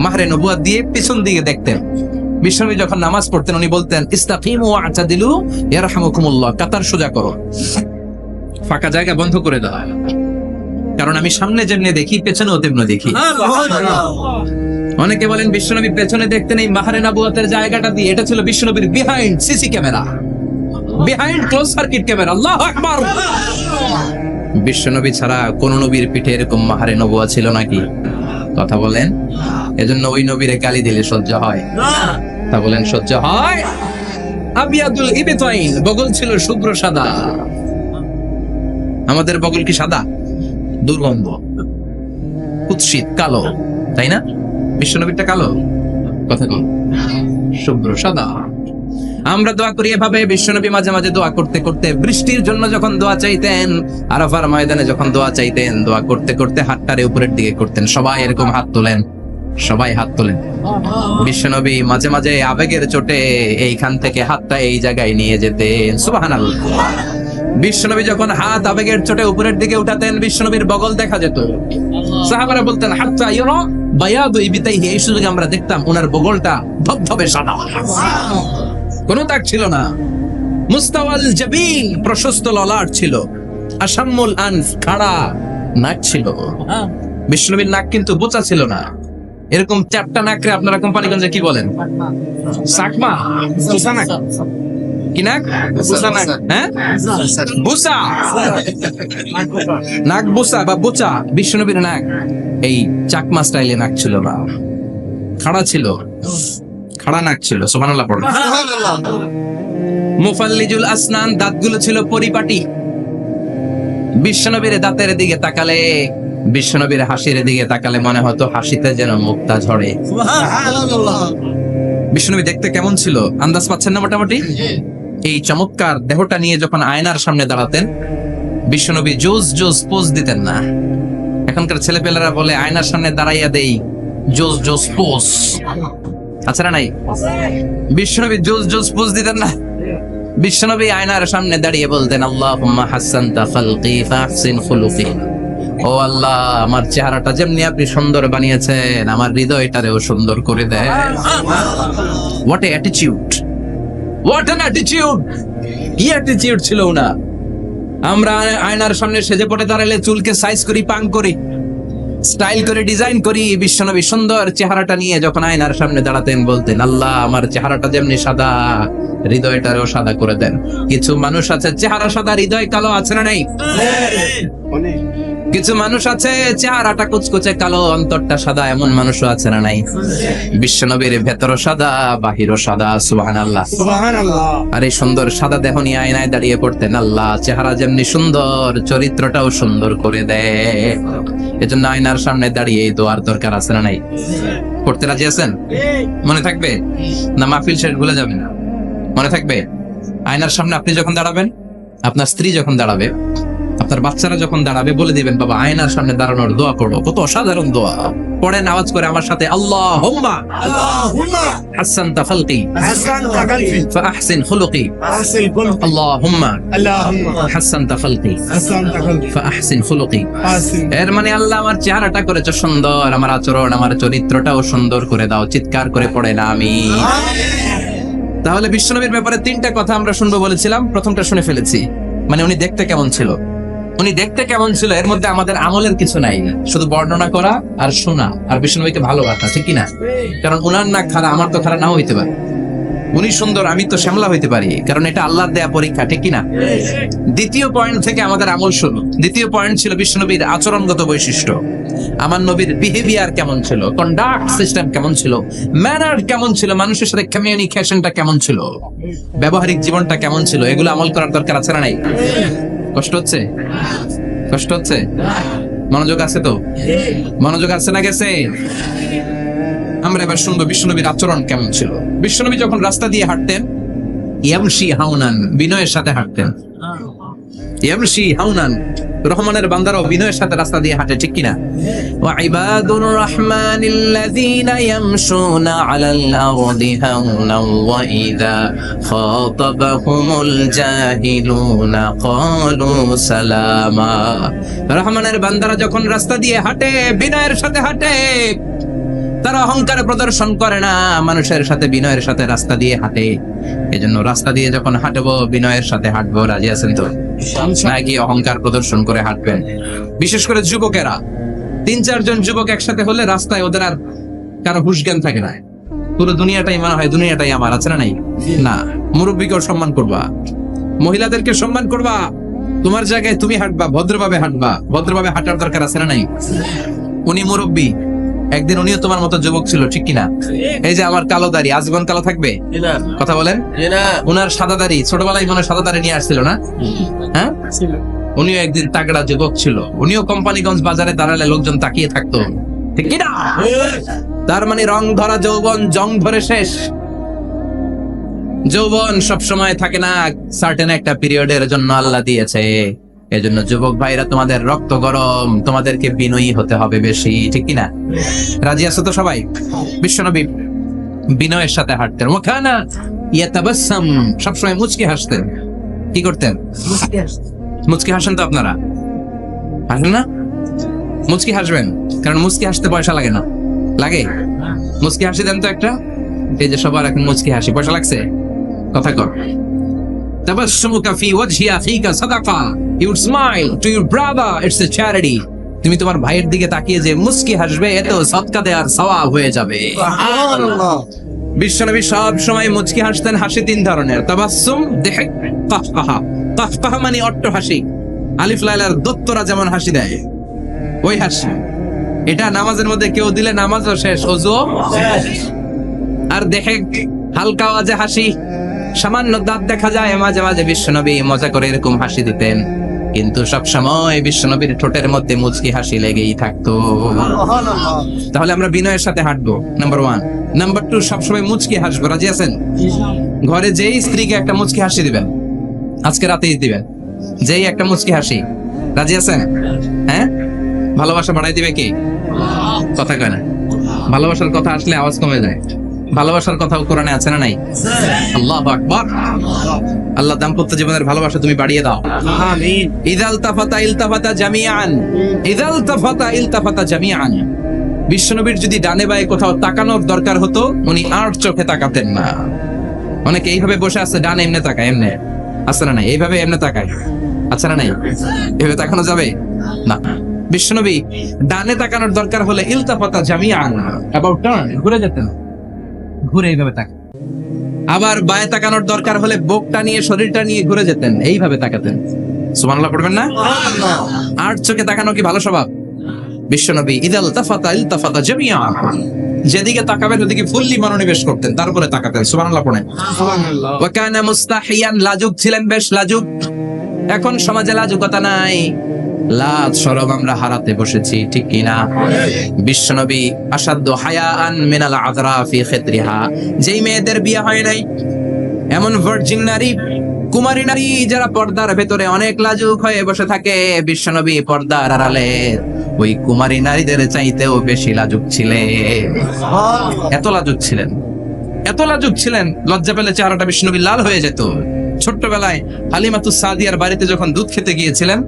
মাহরে নবুওয়া দিয়ে পিছন দিকে দেখতেন। বিশ্বনবী যখন নামাজ পড়তেন উনি বলতেন ইস্তাকিমু ওয়া'তাদিলু ইয়ারহামুকুমুল্লাহ, কাতার সোজা করো, ফাঁকা জায়গা বন্ধ করে দাও, কারণ আমি সামনে যেমনি দেখি পেছনেও তেমনি দেখি। অনেকে বলেন বিশ্বনবী পেছনে দেখতেন এই মাহরে নবুওয়াতের জায়গাটা দিয়ে, এটা ছিল বিশ্বনবীর behind CC camera, behind close circuit camera. আল্লাহু আকবার। বিশ্বনবী ছাড়া কোন নবীর পিঠে এরকম মাহরে নবুওয়া ছিল নাকি? কথা বলেন। এজন্য ওই নবীরে গালি দিলে সহ্য হয়? তা বলেন সহ্য হয়? আবিয়াদুল ইবতাইন, বগল ছিল শুভ্র সাদা। আমাদের বগল কি সাদা? দুর্গন্ধ, কুৎসিত, কালো, তাই না? বিশ্বনবীরটা কালো? কথা বল, শুভ্র সাদা। আমরা দোয়া করি এভাবে। বিশ্বনবী মাঝে মাঝে দোয়া করতে করতে, বৃষ্টির জন্য যখন দোয়া চাইতেন, আরাফার ময়দানে যখন দোয়া চাইতেন, দোয়া করতে করতে হাতটারে উপরের দিকে করতেন। সবাই এরকম হাত তোলেন, সবাই হাত তোলেন। বিশ্বনবী মাঝে মাঝে আবেগের চোটে এইখান থেকে হাতটা এই জায়গায় নিয়ে যেতেন। সুবহানাল্লাহ। বিশ্বনবী যখন হাত আবেগের চোটে উপরের দিকে উঠাতেন, বিশ্বনবীর বগল দেখা যেত। সাহাবারা বলতেন হাত্তা ইউরা বায়াদু ইবতাইহি, এই সুযোগে আমরা দেখতাম ওনার বগলটা ধবধবে সাদা, কোনো দাগ ছিল না। মুস্তাওয়াল জাবিন, প্রশস্ত ললাট ছিল। আসাম্মুল আনফ, খাড়া নাক ছিল। বিশ্বনবীর নাক কিন্তু বোচা ছিল না, এরকম চারটা নাকরে আপনারা কোম্পানিগঞ্জে কি বলেন? সাকমা, কি নাক? হ্যাঁ, বুসা, নাক বুসা বা বোচা। বিশ্বনবীর নাক এই চাকমা স্টাইলে নাক ছিল না, খাড়া ছিল, খাড়া নাক ছিল। সুবহানাল্লাহ পড়ুন। মুফাল্লিজুল আসনান, দাঁতগুলো ছিল পরিপাটি। বিশ্বনবীর দাঁতের দিকে তাকালে, বিশ্বনবীর হাসির দিকে তাকালে মনে হতো হাসিতে যেন মুক্তা ঝরে। বিশ্বনবী দেখতে কেমন ছিল আন্দাজ পাচ্ছেন না মোটামুটি? এই চমৎকার দেহটা নিয়ে যখন আয়নার সামনে দাঁড়াতেন, বিশ্বনবী জোস জোস পোজ দিতেন না। এখনকার ছেলেপেলেরা বলে আয়নার সামনে দাঁড়াইয়া দেই জোস জোস পোজ, আচ্ছা না নাই? বিশ্বনবী জোস জোস পোজ দিতেন না। বিশ্বনবী আয়নার সামনে দাঁড়িয়ে বলতেন আল্লাহুম্মা হাসানতা খালকি ফাহসিন খুলুকি, ও আল্লাহ আমার চেহারাটা যেমনি আপনি সুন্দর বানিয়েছেন, আমার হৃদয়টারেও সুন্দর করে দেন। What a attitude, what an attitude. কি অ্যাটিটিউড ছিল না। আমরা আয়নার সামনে সেজে পড়ে দাঁড়ালে চুলকে সাইজ করি, পাং করি, স্টাইল করে ডিজাইন করি। বিশ্বনবী সুন্দর চেহারাটা নিয়ে যখন আয়নার সামনে দাঁড়াতেন বলতেন আল্লাহ আমার চেহারাটা যেমনি সাদা, হৃদয়টারও সাদা করে দেন। কিছু মানুষ আছে চেহারা সাদা, হৃদয় কালো, আছে না নাই? কিছু মানুষ আছে চেহারাটা কুচকুচে কালো, অন্তরটা সাদা, এমন মানুষও আছে না নাই? বিশ্বনবীর ভেতরও সাদা, বাহিরও সাদা। সুবহানাল্লাহ, সুবহানাল্লাহ। আর এই সুন্দর সাদা দেহ নিয়ে আয়নায় দাঁড়িয়ে পড়তেন আল্লাহ চেহারা যেমনি সুন্দর, চরিত্রটাও সুন্দর করে দেয়। এজন্য আয়নার সামনে দাঁড়িয়ে এই দোয়ার দরকার আছে না নাই? পড়তে রাজি আছেন? মনে থাকবে না মাহফিল শেষ ভুলে যাবেন? মনে থাকবে? আয়নার সামনে আপনি যখন দাঁড়াবেন, আপনার স্ত্রী যখন দাঁড়াবে, আপনার বাচ্চারা যখন দাঁড়াবে বলে দিবেন, বাবা আয়নার সামনে দাঁড়ানোর দোয়া করো, কত অসাধারণ দোয়া। পড়েন আওয়াজ করে আমার সাথে, আল্লাহুম্মা হাসানতা খালকি ফাআহসিন খুলুকি, আল্লাহুম্মা হাসানতা খালকি ফাআহসিন খুলুকি। এর মানে আল্লাহ আমার চেহারাটা করেছো সুন্দর, আমার আচরণ, আমার চরিত্রটাও সুন্দর করে দাও। চিৎকার করে পড়ে না আমিন। তাহলে বিশ্বনবীর ব্যাপারে 3টা কথা আমরা শুনবো বলেছিলাম, প্রথমটা শুনে ফেলেছি। মানে উনি দেখতে কেমন ছিল, উনি দেখতে কেমন ছিল, এর মধ্যে আমাদের আমলের কিছু নাই, শুধু বর্ণনা করা আর শোনা আর বিশ্বনবীকে ভালোবাসা, ঠিক কিনা? কারণ উনার নাক খাড়া, আমার তো খাড়া নাও হইতে পারে। উনি সুন্দর, আমি তো শ্যামলা হইতে পারি, কারণ এটা আল্লাহর দেয়া পরীক্ষা, ঠিক কিনা? দ্বিতীয় পয়েন্ট থেকে আমাদের আমল শুরু। দ্বিতীয় পয়েন্ট ছিল বিশ্বনবীর আচরণগত বৈশিষ্ট্য। আমার নবীর বিহেভিয়ার কেমন ছিল, কন্ডাক্ট সিস্টেম কেমন ছিল, ম্যানার কেমন ছিল, মানুষের সাথে কমিউনিকেশনটা কেমন ছিল, ব্যবহারিক জীবনটা কেমন ছিল, এগুলো আমল করার দরকার আছে না নাই? কষ্ট হচ্ছে? কষ্ট হচ্ছে? মনোযোগ আছে তো? মনোযোগ আছে না গেছে? আমরা এবার শুনবো বিশ্বনবীর আচরণ কেমন ছিল। বিশ্বনবী যখন রাস্তা দিয়ে হাঁটতেন, ইয়ামশি হাউনান, বিনয়ের সাথে হাঁটতেন। ইয়ামশি হাউনান, রহমানের বান্দারাও বিনয়ের সাথে রাস্তা দিয়ে হাঁটে, ঠিক কিনা? ওয়া ইবাদুর রাহমানিল্লাযীনা ইয়ামশুনা আলাল আরদি হাওনান ওয়া ইযা খাতাবাহুমুল জাহিলুনা ক্বালু সালামা। রহমানের বান্দারা যখন রাস্তা দিয়ে হাঁটে, বিনয়ের সাথে হাঁটে, তারা অহংকার প্রদর্শন করে না, মানুষের সাথে বিনয়ের সাথে রাস্তা দিয়ে হাঁটে। এজন্য রাস্তা দিয়ে যখন হাঁটবো, বিনয়ের সাথে হাঁটবো। রাজি আছেন তো? নাকি অহংকার প্রদর্শন করে হাঁটবেন? বিশেষ করে যুবকেরা, 3-4 জন যুবক একসাথে হলে রাস্তায় ওদের আর কারো হুঁশ জ্ঞান থাকে না, পুরো দুনিয়াটাই মনে হয় দুনিয়াটাই আমার, আছে না নাই? না, মুরব্বীকেও সম্মান করবা, মহিলাদেরকে সম্মান করবা, তোমার জায়গায় তুমি হাঁটবা, ভদ্রভাবে হাঁটবা। ভদ্রভাবে হাঁটার দরকার আছে না নাই? উনি মুরব্বী, একদিন উনিও তোমার মতো যুবক ছিল, ঠিক কিনা? এই যে আমার কালো দাড়ি, আজীবন কালো থাকবে? কথা বলেন। উনার সাদা দাড়ি, ছোটবেলায় মনে সাদা দাড়ি নিয়ে আসছিল না? হ্যাঁ, উনিও একদিন তাগড়া যুবক ছিল। উনিও কোম্পানিগঞ্জ বাজারে দাঁড়ালে লোকজন তাকিয়ে থাকতো, ঠিক কিনা? তার মানে রং ধরা যৌবন জং ধরে শেষ। যৌবন সব সময় থাকে না, সার্টেন একটা পিরিয়ডের জন্য আল্লাহ দিয়েছে। এজন্য যুবক ভাইরা, তোমাদের রক্ত গরম, তোমাদেরকে বিনয়ী হতে হবে বেশি, ঠিক কিনা? রাজি আছো তো সবাই? বিশ্বনবী বিনয়ের সাথে হাঁটতেন। ওয়াকানা ইয়াতাবাসসাম, সবসময় মুচকি হাসতেন। কি করতেন? মুচকি হাসেন তো আপনারা? হাসেন না? মুচকি হাসবেন, কারণ মুচকি হাসতে পয়সা লাগে না। লাগে? মুচকি হাসি দেন তো একটা। এই যে সবার এখন মুচকি হাসি, পয়সা লাগছে? কথা কর। তাবাসসুমুকা ফি ওয়াজহি আখিকা সাদাকা, you would smile to your brother, it's a charity. তুমি তোমার ভাইয়ের দিকে তাকিয়ে যে মুস্কি হাসবে, এতে সদকা দেওয়ার সওয়াব হয়ে যাবে। সুবহানাল্লাহ। বিশ্বনবী সব সময় মুচকি হাসতেন। হাসি 3 ধরনের, তাবাসসুম, দিহক, কাহকাহা। কাহকাহা মানে অট্ট হাসি, আলিফ লাইলার দত্তরা যেমন হাসি দেয় ওই হাসি। এটা নামাজের মধ্যে কেউ দিলে নামাজও শেষ, ওযুও শেষ। আর দিহক, হালকা আওয়াজে হাসি, সামান্য দাঁত দেখা যায় মাঝে মাঝে। বিশ্বনবী মজা করে এরকম হাসি দিতেন, কিন্তু সব সময় বিশ্বনবীর ঠোঁটের মধ্যে মুচকি হাসি লেগেই থাকতো। তাহলে আমরা বিনয়ের সাথে হাঁটবো, নাম্বার 1। নাম্বার 2, সবসময় মুচকি হাসবো। রাজি আছেন? ঘরে যেই স্ত্রীকে একটা মুচকি হাসি দিবেন, আজকে রাতেই দিবেন, যেই একটা মুচকি হাসি। রাজি আছেন? হ্যাঁ, ভালোবাসা বাড়াই দিবে কি? কথা কয় না। ভালোবাসার কথা আসলে আওয়াজ কমে যায়। ভালোবাসার কথাও কোরআনে আছে না নাই? আল্লাহু আকবার। আল্লাহ দাম্পত্য জীবনের ভালোবাসা তুমি বাড়িয়ে দাও, আমিন। ইযাল তাফাতা ইলতাফাতা জামিআন, ইযাল তাফাতা ইলতাফাতা জামিআন। বিশ্বনবীর যদি ডানে বায়ে কোথাও তাকানোর দরকার হতো, উনি আর চোখে তাকাতেন না। অনেকে এইভাবে বসে আছে, ডানে এমনে তাকায়, এমনে আছে না নাই? এইভাবে এমনে তাকায়, আছে না নাই? এভাবে তাকানো যাবে না। বিশ্বনবী ডানে তাকানোর দরকার হলে ইলতাফাতা জামিআন, অ্যাবাউট টার্ন, ঘুরে যেতেন, ঘুরে এইভাবে তাকান। আবার বায়ে তাকানোর দরকার হলে বুকটা নিয়ে, শরীরটা নিয়ে ঘুরে যেতেন, এইভাবে তাকাতেন। সুবহানাল্লাহ পড়বেন না? আর চোখে তাকানো কি ভালো স্বভাব? বিশ্বনবী ইযাল তাফাতা ইলতাফাতা জামিআন, যেদিকে তাকাবেন ওদিকে ফুললি মনোনিবেশ করতেন, তারপরে তাকাতেন। সুবহানাল্লাহ পড়েন। সুবহানাল্লাহ। ওয়া কানা মুস্তাহিয়ান, লাজুক ছিলেন, বেশ লাজুক। এখন সমাজে লাজুকতা নাই, লাজ শরম আমরা হারাতে বসেছি, ঠিক কিনা? বিশ্বনবী আসাদ্দু হায়াআন মিনাল আযরা ফি খিতরিহা, যেই মেয়েদের বিয়ে হয় নাই, এমন ভার্জিন নারী কুমারী নারী যারা পর্দার ভেতরে অনেক লাজুক হয়ে বসে থাকে, বিশ্বনবী পর্দার আড়ালে ওই কুমারী নারীদের চাইতেও বেশি লাজুক ছিলেন। এত লাজুক ছিলেন, এত লাজুক ছিলেন, লজ্জা পেলে চেহারাটা বিশ্বনবী লাল হয়ে যেত। ছোট্টবেলায় হালিমাতুস সাদিয়ার বাড়িতে যখন দুধ খেতে গিয়েছিলেন,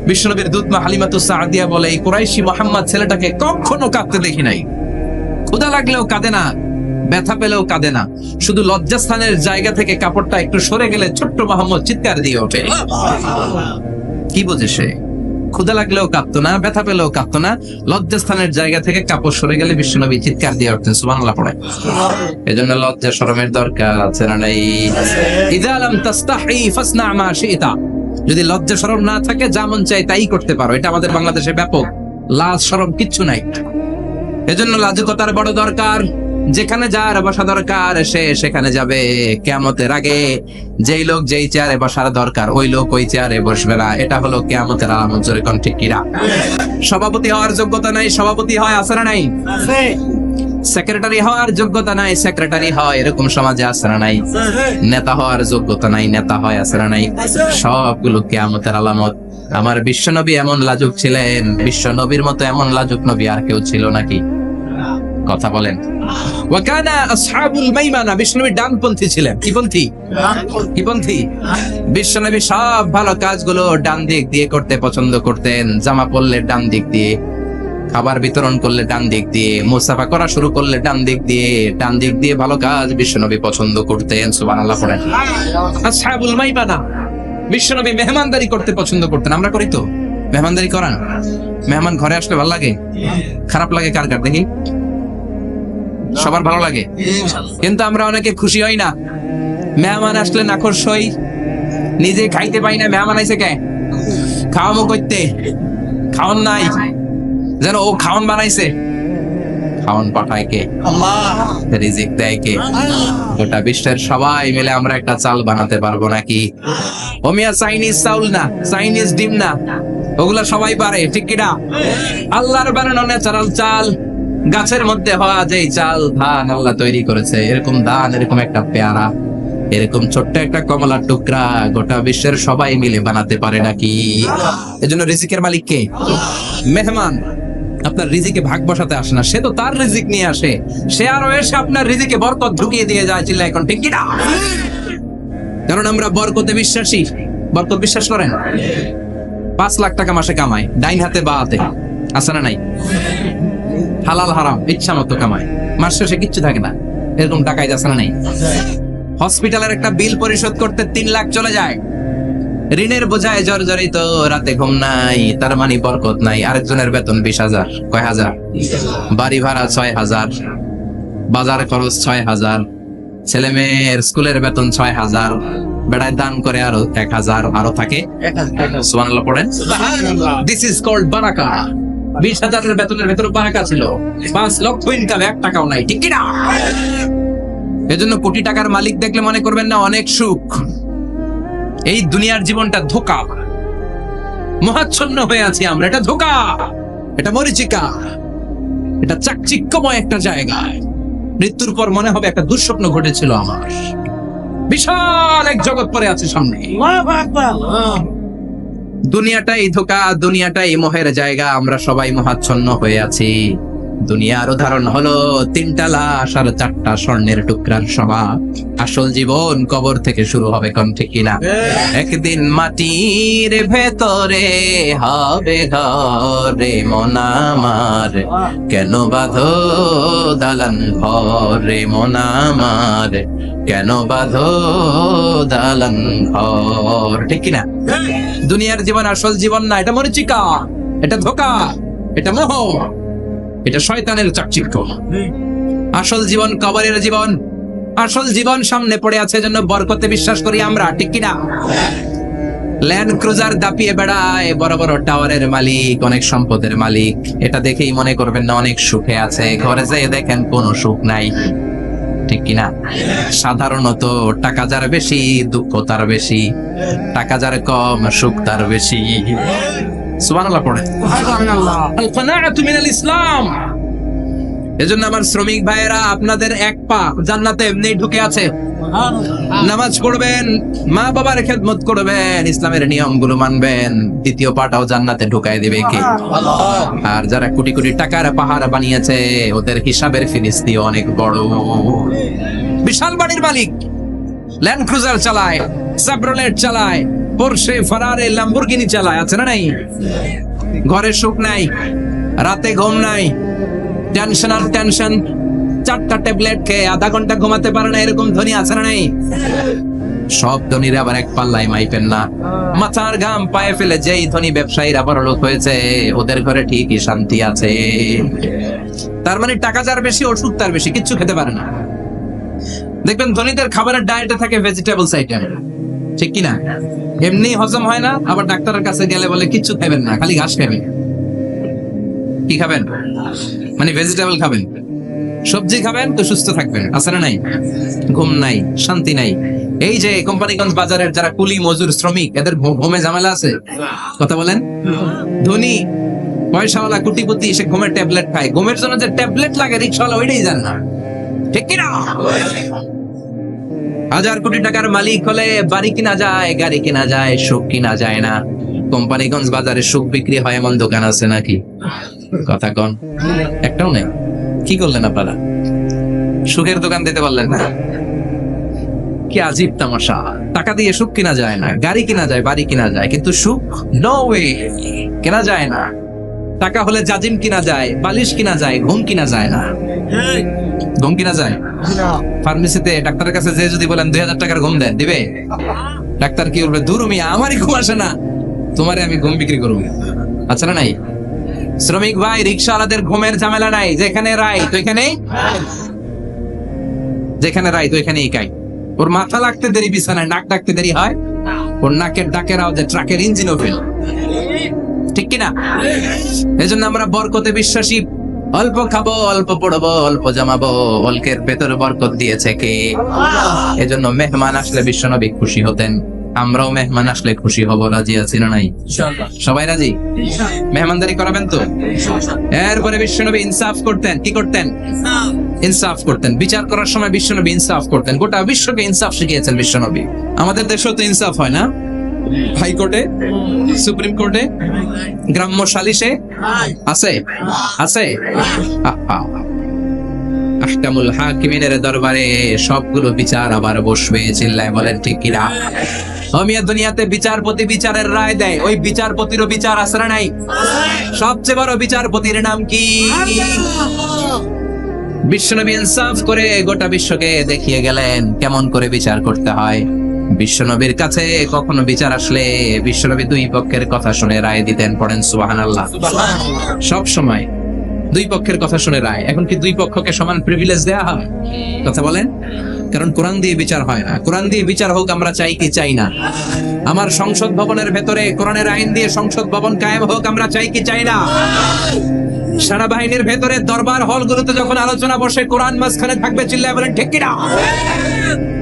বিশ্বনবীর দুধ মা হালিমাতুস সাদিয়া বলে, এই কুরাইশি মোহাম্মদ ছেলেটাকে কখনো কাঁদতে দেখি নাই। ক্ষুধা লাগলেও কাঁদে না, ব্যথা পেলেও কাঁদে না, শুধু লজ্জাস্থানের জায়গা থেকে কাপড়টা একটু সরে গেলে ছোট্ট মোহাম্মদ চিৎকার দিয়ে ওঠে। কি বোঝে সে? ক্ষুধা লাগলেও কাঁদতো না, ব্যথা পেলেও কাঁদতো না, লজ্জাস্থানের জায়গা থেকে কাপড় সরে গেলে বিশ্বনবী চিৎকার দিয়ে উঠতেন। সুবহানাল্লাহ পড়ে। এজন্য লজ্জা শরমের দরকার আছে না নাই? ইযা লাম তাস্তাহি ফাসনা মা শিতা। যদি লজ্জা শরম না থাকে, যা মন চায় তাই করতে পারো। এটা আমাদের বাংলাদেশে ব্যাপক। লাজ শরম কিচ্ছু নাই। এজন্য লাজুকতার বড় দরকার। যেখানে যার বসা দরকার সে সেখানে যাবে। কিয়ামতের আগে যেই লোক যেই চেয়ারে বসার দরকার ওই লোক ওই চেয়ারে বসবে না। এটা হলো কিয়ামতের আলামত। জোরে কোন ঠিক কিনা? সভাপতি হওয়ার যোগ্যতা নাই, সভাপতি হয় আছে না নাই? সেক্রেটারি হওয়ার যোগ্যতা নাই, সেক্রেটারি হয় এরকম সমাজে আছে না নাই? নেতা হওয়ার যোগ্যতা নাই, নেতা হয় আছে না নাই? সবগুলো কিয়ামতের আলামত। আমার বিশ্বনবী এমন লাজুক ছিলেন, বিশ্বনবীর মতো এমন লাজুক নবী আর কেউ ছিল নাকি? কথা বলেন। ওয়াকানা আসহাবুল মাইমানা, বিশ্বনবী ডানপন্থী ছিলেন। কি পন্থী? কি পন্থী? বিশ্বনবী সব ভালো কাজগুলো ডান দিক দিয়ে করতে পছন্দ করতেন। জামা পরলে ডান দিক দিয়ে, খাবার বিতরণ করলে ডান দিক দিয়ে, মুসাফা করা শুরু করলে ডান দিক দিয়ে, ডান দিক দিয়ে ভালো কাজ বিশ্বনবী পছন্দ করতেন। সুবহানাল্লাহ পড়েন। আসহাবুল মাইমানা, বিশ্বনবী মেহমানদারি করতে পছন্দ করতেন। আমরা করি তো? মেহমানদারি করান? মেহমান ঘরে আসলে ভালো লাগে? খারাপ লাগে কার কার দেখি? সবার ভালো লাগে, কিন্তু আমরা অনেকে খুশি হই না। মেহমান আসলে নাখোশ হই, নিজে খাইতে পাই না। মেহমান আইছে কে? খাওয়ামো করতে, খাওয়ান নাই, যেন ও খাওয়ান বানাইছে। খাওয়ান পাঠায় কে? রিজিক দেয় কে? গোটা বিশ্বের সবাই মিলে আমরা একটা চাল বানাতে পারবো নাকি? ও মিয়া চাইনিজ চাউল না, চাইনিজ ডিম না, ওগুলা সবাই পারে, ঠিক কিনা? আল্লাহর বানানো ন্যাচারাল চাল, গাছের মধ্যে হওয়া যেই চাল, ধান আল্লাহ তৈরি করেছে, এরকম ধান, এরকম একটা পেয়ারা, এরকম ছোট্ট একটা কমলার টুকরা গোটা বিশ্বের সবাই মিলে বানাতে পারে নাকি? এজন্য রিজিকের মালিক কে? মেহমান আপনার রিজিকে ভাগ বসাতে আসে না, সে তো তার রিজিক নিয়ে আসে। সে আরো এসে আপনার রিজিকে বরকত ঢুকিয়ে দিয়ে যায়। চিল্লা এখন ঠিক কিনা? কারণ আমরা বরকতে বিশ্বাসী। বরকত বিশ্বাস করেন? 5 লাখ টাকা মাসে কামায়, ডাইন হাতে বা হাতে, আছে না নাই? হালাল হারাম ইচ্ছা মতো কামায়, মাস শেষে কিচ্ছু থাকে না, এরকম টাকায় যাচ্ছে না নাই? হসপিটালের একটা বিল পরিশোধ করতে 3 লাখ চলে যায়, ঋণের বোঝায় জর্জরিত, রাতে ঘুম নাই, তার মানে বরকত নাই। আরেকজনের বেতন 20,000, কয় হাজার? বাড়ি ভাড়া 6,000, বাজার খরচ 6,000, ছেলে মেয়ের স্কুলের বেতন 6,000, বেড়ায় দান করে আরো 1,000, আরো থাকে। সুবহানাল্লাহ পড়েন। দিস ইজ কল্ড বারাকা। 20,000 বেতনের ভেতরে বারাকা ছিল। 5 লক্ষ ইনকাম, 1 টাকাও নাই, ঠিক কিনা? এজন্য কোটি টাকার মালিক দেখলে মনে করবেন না অনেক সুখ। এই দুনিয়ার জীবনটা ধোঁকা, মহাচ্ছন্ন হয়ে আছি আমরা। এটা ধোঁকা, এটা মরিচিকা, এটা চাকচিক্যময় একটা জায়গায়। মৃত্যুর পর মনে হবে একটা দুঃস্বপ্ন ঘটেছিল আমার। বিশাল এক জগৎ পড়ে আছে সামনে। দুনিয়াটাই ধোঁকা, দুনিয়াটাই মোহের জায়গা। আমরা সবাই মহাচ্ছন্ন হয়ে আছি। দুনিয়ার উদাহরণ হলো 3টা লাশ আর 4টা স্বর্ণের টুকরার সভা। আসল জীবন কবর থেকে শুরু হবে, কোন ঠিক কিনা? একদিন মাটির ভেতরে হবে ঘরে মন আমার, কেন বাঁধো দালান ঘরে মন আমার, কেন বাঁধো দালান ঘর, ঠিক কিনা? দুনিয়ার জীবন আসল জীবন না, এটা মরিচিকা, এটা ধোঁকা, এটা মোহ, এটা শয়তানের চাকচিক্য। আসল জীবন কবরের জীবন। আসল জীবন সামনে পড়ে আছে, জন্য বরকতে বিশ্বাস করি আমরা, ঠিক কিনা? ল্যান্ড ক্রুজার দাপিয়ে বেড়ায়, বড় বড় টাওয়ারের মালিক, অনেক সম্পদের মালিক। এটা দেখেই মনে করবেন না অনেক সুখে আছে। ঘরে যেয়ে দেখেন কোনো সুখ নাই, ঠিক কিনা? সাধারণত টাকা যার বেশি দুঃখ তার বেশি, টাকা যার কম সুখ তার বেশি। সুবহানাল্লাহ পড়ে। আল কানাআতু মিনাল ইসলাম। এজন্য আমার শ্রমিক ভাইয়েরা, আপনাদের এক পা জান্নাতে এমনি ঢুকে আছে। নামাজ পড়বেন, মা বাবার খেদমত করবেন, ইসলামের নিয়মগুলো মানবেন, দ্বিতীয় পাটাও জান্নাতে ঢুকাই দিবে কে? আর যারা কোটি কোটি টাকার পাহাড় বানিয়েছে, ওদের হিসাবের ফিরিস্তি অনেক বড়। বিশাল বাড়ির মালিক, ল্যান্ড ক্রুজার চালায়, সাবরোলেট চালায়, পোরশে, ফারারে, ল্যাম্বরগিনি চালায়, আছে না নাই? ঘরে সুখ নাই, রাতে ঘুম নাই, টেনশন আর টেনশন, 4টা ট্যাবলেট খেয়ে আধা ঘন্টা ঘুমাতে পারে না, এরকম ধনী আছে না নাই? সব ধনীরা আবার এক পাল্লায় মাইপেন না। মাথার ঘাম পায়ে ফেলে যেই ধনী ব্যবসায়ীরা বড়লোক হয়েছে, ওদের ঘরে ঠিকই শান্তি আছে। তার মানে টাকা যার বেশি, ওষুধ তার বেশি, কিচ্ছু খেতে পারে না। দেখবেন ধনীদের খাবারের ডায়েটে থাকে ভেজিটেবলস আইটেম, ঠিক কিনা? এমনি হজম হয় না, আবার ডাক্তারের কাছে গেলে বলে কিচ্ছু খাবেন না, খালি ঘাস খাবেন। কি খাবেন? মানে ভেজিটেবল খাবেন, সবজি খাবেন তো সুস্থ থাকবেন, আছে না নাই? ঘুম নাই, শান্তি নাই। এই যে কোম্পানিগঞ্জ বাজারের যারা কুলি মজুর শ্রমিক, এদের ঘুমে ঝামেলা আছে? কথা বলেন। ধনী পয়সাওয়ালা কোটিপতি, সে ঘুমের ট্যাবলেট খায়, ঘুমের জন্য যে ট্যাবলেট লাগে রিক্সাওয়ালা ওইটাই জান না, ঠিক কিনা? হাজার কোটি টাকার মালিক হলে বাড়ি কিনা যায়, গাড়ি কিনা যায়, সুখ কিনা যায় না। কোম্পানিগঞ্জ বাজারে সুখ বিক্রি হয় এমন দোকান আছে নাকি? কথা কন, একটাও নেই। কি করলেন আপনারা? সুখের দোকান দিতে পারলেন না? কি আজীব তামাশা! টাকা দিয়ে সুখ কিনা যায় না, গাড়ি কিনা যায়, বাড়ি কিনা যায়, কিন্তু সুখ নো ওয়ে, কেনা যায় না। টাকা হলে জাজিম কিনা যায়, বালিশ কিনা যায়, ঘুম কিনা যায় না। ঘুম কিনা যায়? ফার্মেসিতে ডাক্তারের কাছে যে যদি বলেন 2000 টাকার ঘুম দেন, দিবে? ডাক্তার কি বলবে? দূর মিয়া, আমারই ঘুম আসে না, তোমারে আমি ঘুম বিক্রি করবো। আচ্ছা না নাই? শ্রমিক ভাই, রিক্সাওয়ালাদের ঘুমের ঝামেলা নাই, যেখানে রাই তো এখানেই, যেখানে রাই তো এখানেই কাই। ওর মাথা লাগতে দেরি বিছানায়, নাক ডাকতে দেরি হয়, ওর নাকের ডাকের আওয়াজে ট্রাকের ইঞ্জিনও ফেল, ঠিক কিনা? এজন্য আমরা বরকতে বিশ্বাসী। অল্প খাবো, অল্প পড়বো, অল্প জমাবো, অল্পের ভেতরে বরকত দিয়েছে কে? এজন্য মেহমান আসলে বিশ্বনবী খুশি হতেন, আমরাও মেহমান আসলে খুশি হব। রাজি আছি না নাই? সবাই রাজি? মেহমানদারি করাবেন তো? এরপরে বিশ্বনবী ইনসাফ করতেন। কি করতেন? ইনসাফ করতেন। বিচার করার সময় বিশ্বনবী ইনসাফ করতেন। গোটা বিশ্বকে ইনসাফ শিখিয়েছেন বিশ্বনবী। আমাদের দেশেও তো ইনসাফ হয় না? হাইকোর্টে, সুপ্রিম কোর্টে, গ্রাম্য সালিশে আছে, আছে। আহকামুল হাকিমিনের দরবারে সবগুলো বিচার আবার বসবে। চিল্লায় বলেন ঠিক কিনা? অমিয়া দুনিয়াতে বিচারপতি বিচারের রায় দেয়, ওই বিচারপতিরও বিচার আছে না নাই? সবচেয়ে বড় বিচারপতির নাম কি? বিশ্বনবী ইনসাফ করে গোটা বিশ্বকে দেখিয়ে গেলেন কেমন করে বিচার করতে হয়। বিশ্বনবীর কাছে কখনো বিচার আসলে বিশ্বনবী দুই পক্ষের কথা শুনে রায় দিতেন। পড়েন সুবহানাল্লাহ। সব সময় দুই পক্ষের কথা শুনে রায়। এখন কি দুই পক্ষকে সমান প্রিভিলেজ দেয়া হয়? কথা বলেন। কারণ কোরআন দিয়ে বিচার হয় না। কোরআন দিয়ে বিচার হোক আমরা চাই কি চাই না? আমার সংসদ ভবনের ভেতরে কোরআনের আইন দিয়ে সংসদ ভবন কায়েম হোক আমরা চাই কি চাই না? সেনাবাহিনীর ভেতরে দরবার হলগুলোতে যখন আলোচনা বসে কোরআন মাঝখানে থাকবে, চিল্লায় বলেন ঠিক কিনা?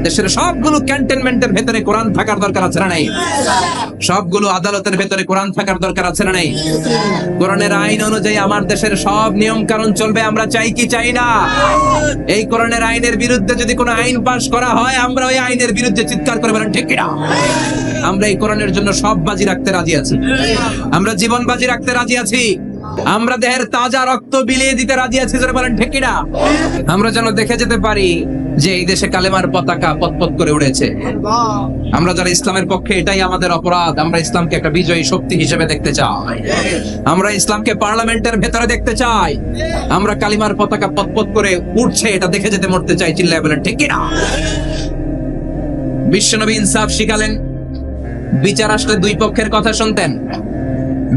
দেশের সবগুলো ক্যান্টনমেন্টের ভেতরে কোরআন থাকার দরকার আছে না নাই? সবগুলো আদালতের ভেতরে কোরআন থাকার দরকার আছে না নাই? কোরআনের আইন অনুযায়ী আমার দেশের সব নিয়ম কানুন চলবে আমরা চাই কি চাই না? এই কোরআনের আইনের বিরুদ্ধে যদি কোনো আইন পাশ করা হয়, আমরা ওই আইনের বিরুদ্ধে চিৎকার করে বলেন ঠিক কিনা? আমরা এই কোরআনের জন্য সব বাজি রাখতে রাজি আছি। আমরা জীবন বাজি রাখতে রাজি আছি। আমরা দেহের তাজা রক্ত বিলিয়ে দিতে রাজি আছি। যারা বলেন ঠিক কিনা? আমরা যেন দেখে যেতে পারি যে এই দেশে কালেমার পতাকা পতপত করে উড়েছে। আমরা যারা ইসলামের পক্ষে, এটাই আমাদের অপরাধ। আমরা ইসলামকে একটা বিজয়ী শক্তি হিসেবে দেখতে চাই। আমরা ইসলামকে পার্লামেন্টের ভেতরে দেখতে চাই। আমরা কালিমার পতাকা পতপত করে উঠছে এটা দেখে যেতে মরতে চাই। চিল্লায় বলেন ঠিক কিনা? বিশ্বনবী ইনসাফ শিখালেন। বিচার আসলে দুই পক্ষের কথা শুনতেন।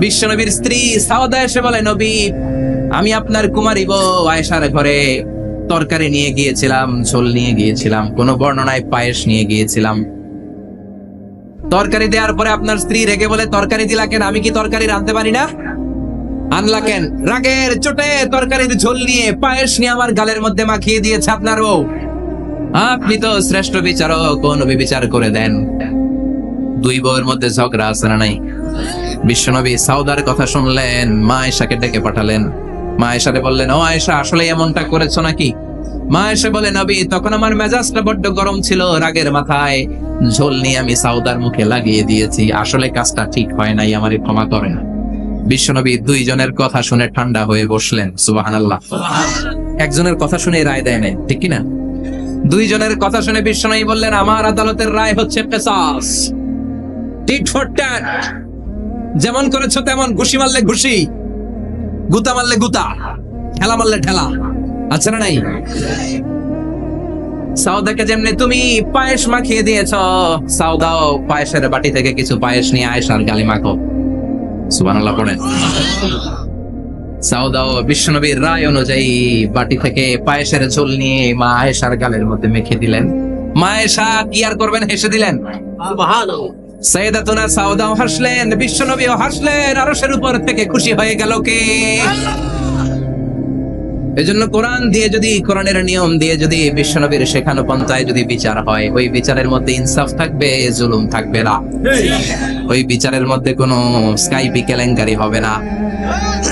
বিশ্বনবীর স্ত্রী সাওদা এসে বলে, নবী, আমি আপনার কুমারী বউ আয়েশার ঘরে তরকারি নিয়ে গিয়েছিলাম, ঝোল নিয়ে গিয়েছিলাম, কোন বর্ণনায় পায়েস নিয়ে গিয়েছিলাম। তরকারি দেওয়ার পরে আপনার স্ত্রী রেগে বলে, তরকারি দিলা কেন? আমি কি তরকারি রাঁধতে পারি না? আনলা কেন? রাগের চোটে তরকারির ঝোল নিয়ে পায়েস নিয়ে আমার গালের মধ্যে মাখিয়ে দিয়েছে আপনার বউ। আপনি তো শ্রেষ্ঠ বিচারক, কোন বিচার করে দেন। দুই বউয়ের মধ্যে ঝগড়া আছে না নাই? বিশ্বনবী সাউদার কথা শুনলেন, মা আয়েশাকে ডেকে পাঠালেন। মা আয়েশারে বললেন, ও আয়েশা, আসলে এমনটা করেছো নাকি? মা আয়েশা বলে, নবী, তখন আমার মেজাজটা বড্ড গরম ছিল, রাগের মাথায় ঝোল নিয়ে আমি সাউদার মুখে লাগিয়ে দিয়েছি, আসলে কাজটা ঠিক হয় নাই, আমারে ক্ষমা করেন। বিশ্বনবী দুইজনের কথা শুনে ঠান্ডা হয়ে বসলেন। সুবহানাল্লাহ। একজনের কথা শুনে রায় দেয় নাই, ঠিক কিনা? দুইজনের কথা শুনে বিশ্বনবী বললেন, আমার আদালতের রায় হচ্ছে কিসাস, টিট ফর ট্যাট। যেমন করেছো তেমন, ঘুষি মারলে ঘুষি, গুতা মারলে গুতা, ঠেলা মারলে ঠেলা, আচ্ছা না নাই? সাউদাকে যেমনি তুমি পায়েস মাখিয়ে দিয়েছ, সাউদাও পায়েসের বাটি থেকে কিছু পায়েস নিয়ে আয়েশার গালে মাখো। সুবহানাল্লাহ পড়েন। সাউদাও বিশ্বনবীর রায় অনুযায়ী বাটি থেকে পায়েসের ঝোল নিয়ে মা আয়েশার গালের মধ্যে মেখে দিলেন। মা আয়েশা কি আর করবেন, হেসে দিলেন। সাইয়েদাতুনা সাউদাও হাসলেন, বিশ্বনবীও হাসলেন, আরশের উপর থেকে খুশি হয়ে গেল কে? এজন্য কোরআন দিয়ে যদি, কোরআনের নিয়ম দিয়ে যদি বিশ্বনবীর শেখানো পন্থায় যদি বিচার হয়, ওই বিচারের মধ্যে ইনসাফ থাকবে, জুলুম থাকবে না। ওই বিচারের মধ্যে কোনো স্কাইপি কেলেঙ্কারি হবে না।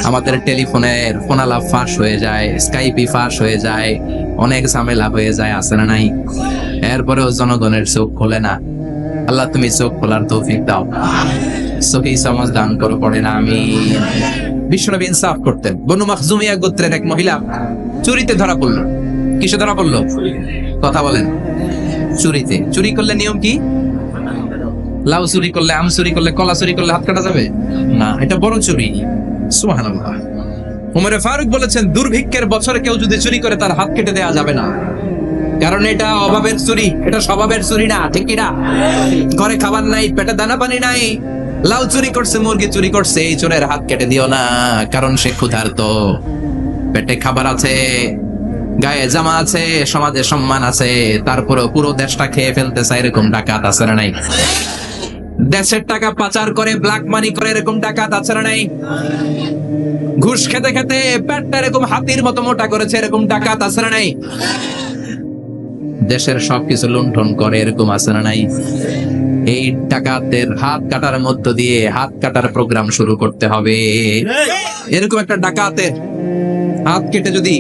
আমাদের টেলিফোনের ফোনালাপ ফাঁস হয়ে যায়, স্কাইপি ফাঁস হয়ে যায়, অনেক ঝামেলা হয়ে যায়, আছে না নাই? এরপরেও জনগণের চোখ খোলে না। আল্লাহ তুমি চোখ খোলার তৌফিক দাও, চোখে সমাজ দান করো, পড়ে না আমি। বিশ্বনবী ইনসাফ করতেন। বনু মাখজুমিয়া গোত্রের এক মহিলা চুরিতে ধরা পড়লো। কিসে ধরা পড়লো? কথা বলেন। চুরিতে। চুরি করলে নিয়ম কি? লাউ চুরি করলে, আম চুরি করলে, কলা চুরি করলে হাত কাটা যাবে না, এটা বড় চুরি। সুবহানাল্লাহ। ওমরে ফারুক বলেছেন, দুর্ভিক্ষের বছরে কেউ যদি চুরি করে তার হাত কেটে দেওয়া যাবে না, কারণ এটা অভাবের চুরি, এটা স্বভাবের চুরি না, ঠিক কি না? ঘরে খাবার নাই, পেটে দানা পানি নাই, লাউ চুরি করছে, মুরগি চুরি করছে, এই চোরের হাত কেটে দিও না, কারণ সে ক্ষুধার্ত, পেটে খাবার আছে, গায়ে জামা আছে, সমাজে সম্মান আছে, তারপরেও পুরো দেশটা খেয়ে ফেলতে চায়, এরকম ডাকাত আছে না নাই? দেশের টাকা পাচার করে, ব্ল্যাক মানি করে, এরকম ডাকাত আছে না নাই? ঘুষ খেতে খেতে পেটটা এরকম হাতির মতো মোটা করেছে, এরকম ডাকাত আছে না নাই? দেশের সবকিছু লুণ্ঠন করে, এরকম আছে না নাই? এই ডাকাতদের হাত কাটার মধ্য দিয়ে হাত কাটার প্রোগ্রাম শুরু করতে হবে। এরকম একটা ডাকাতের হাত কেটে যদি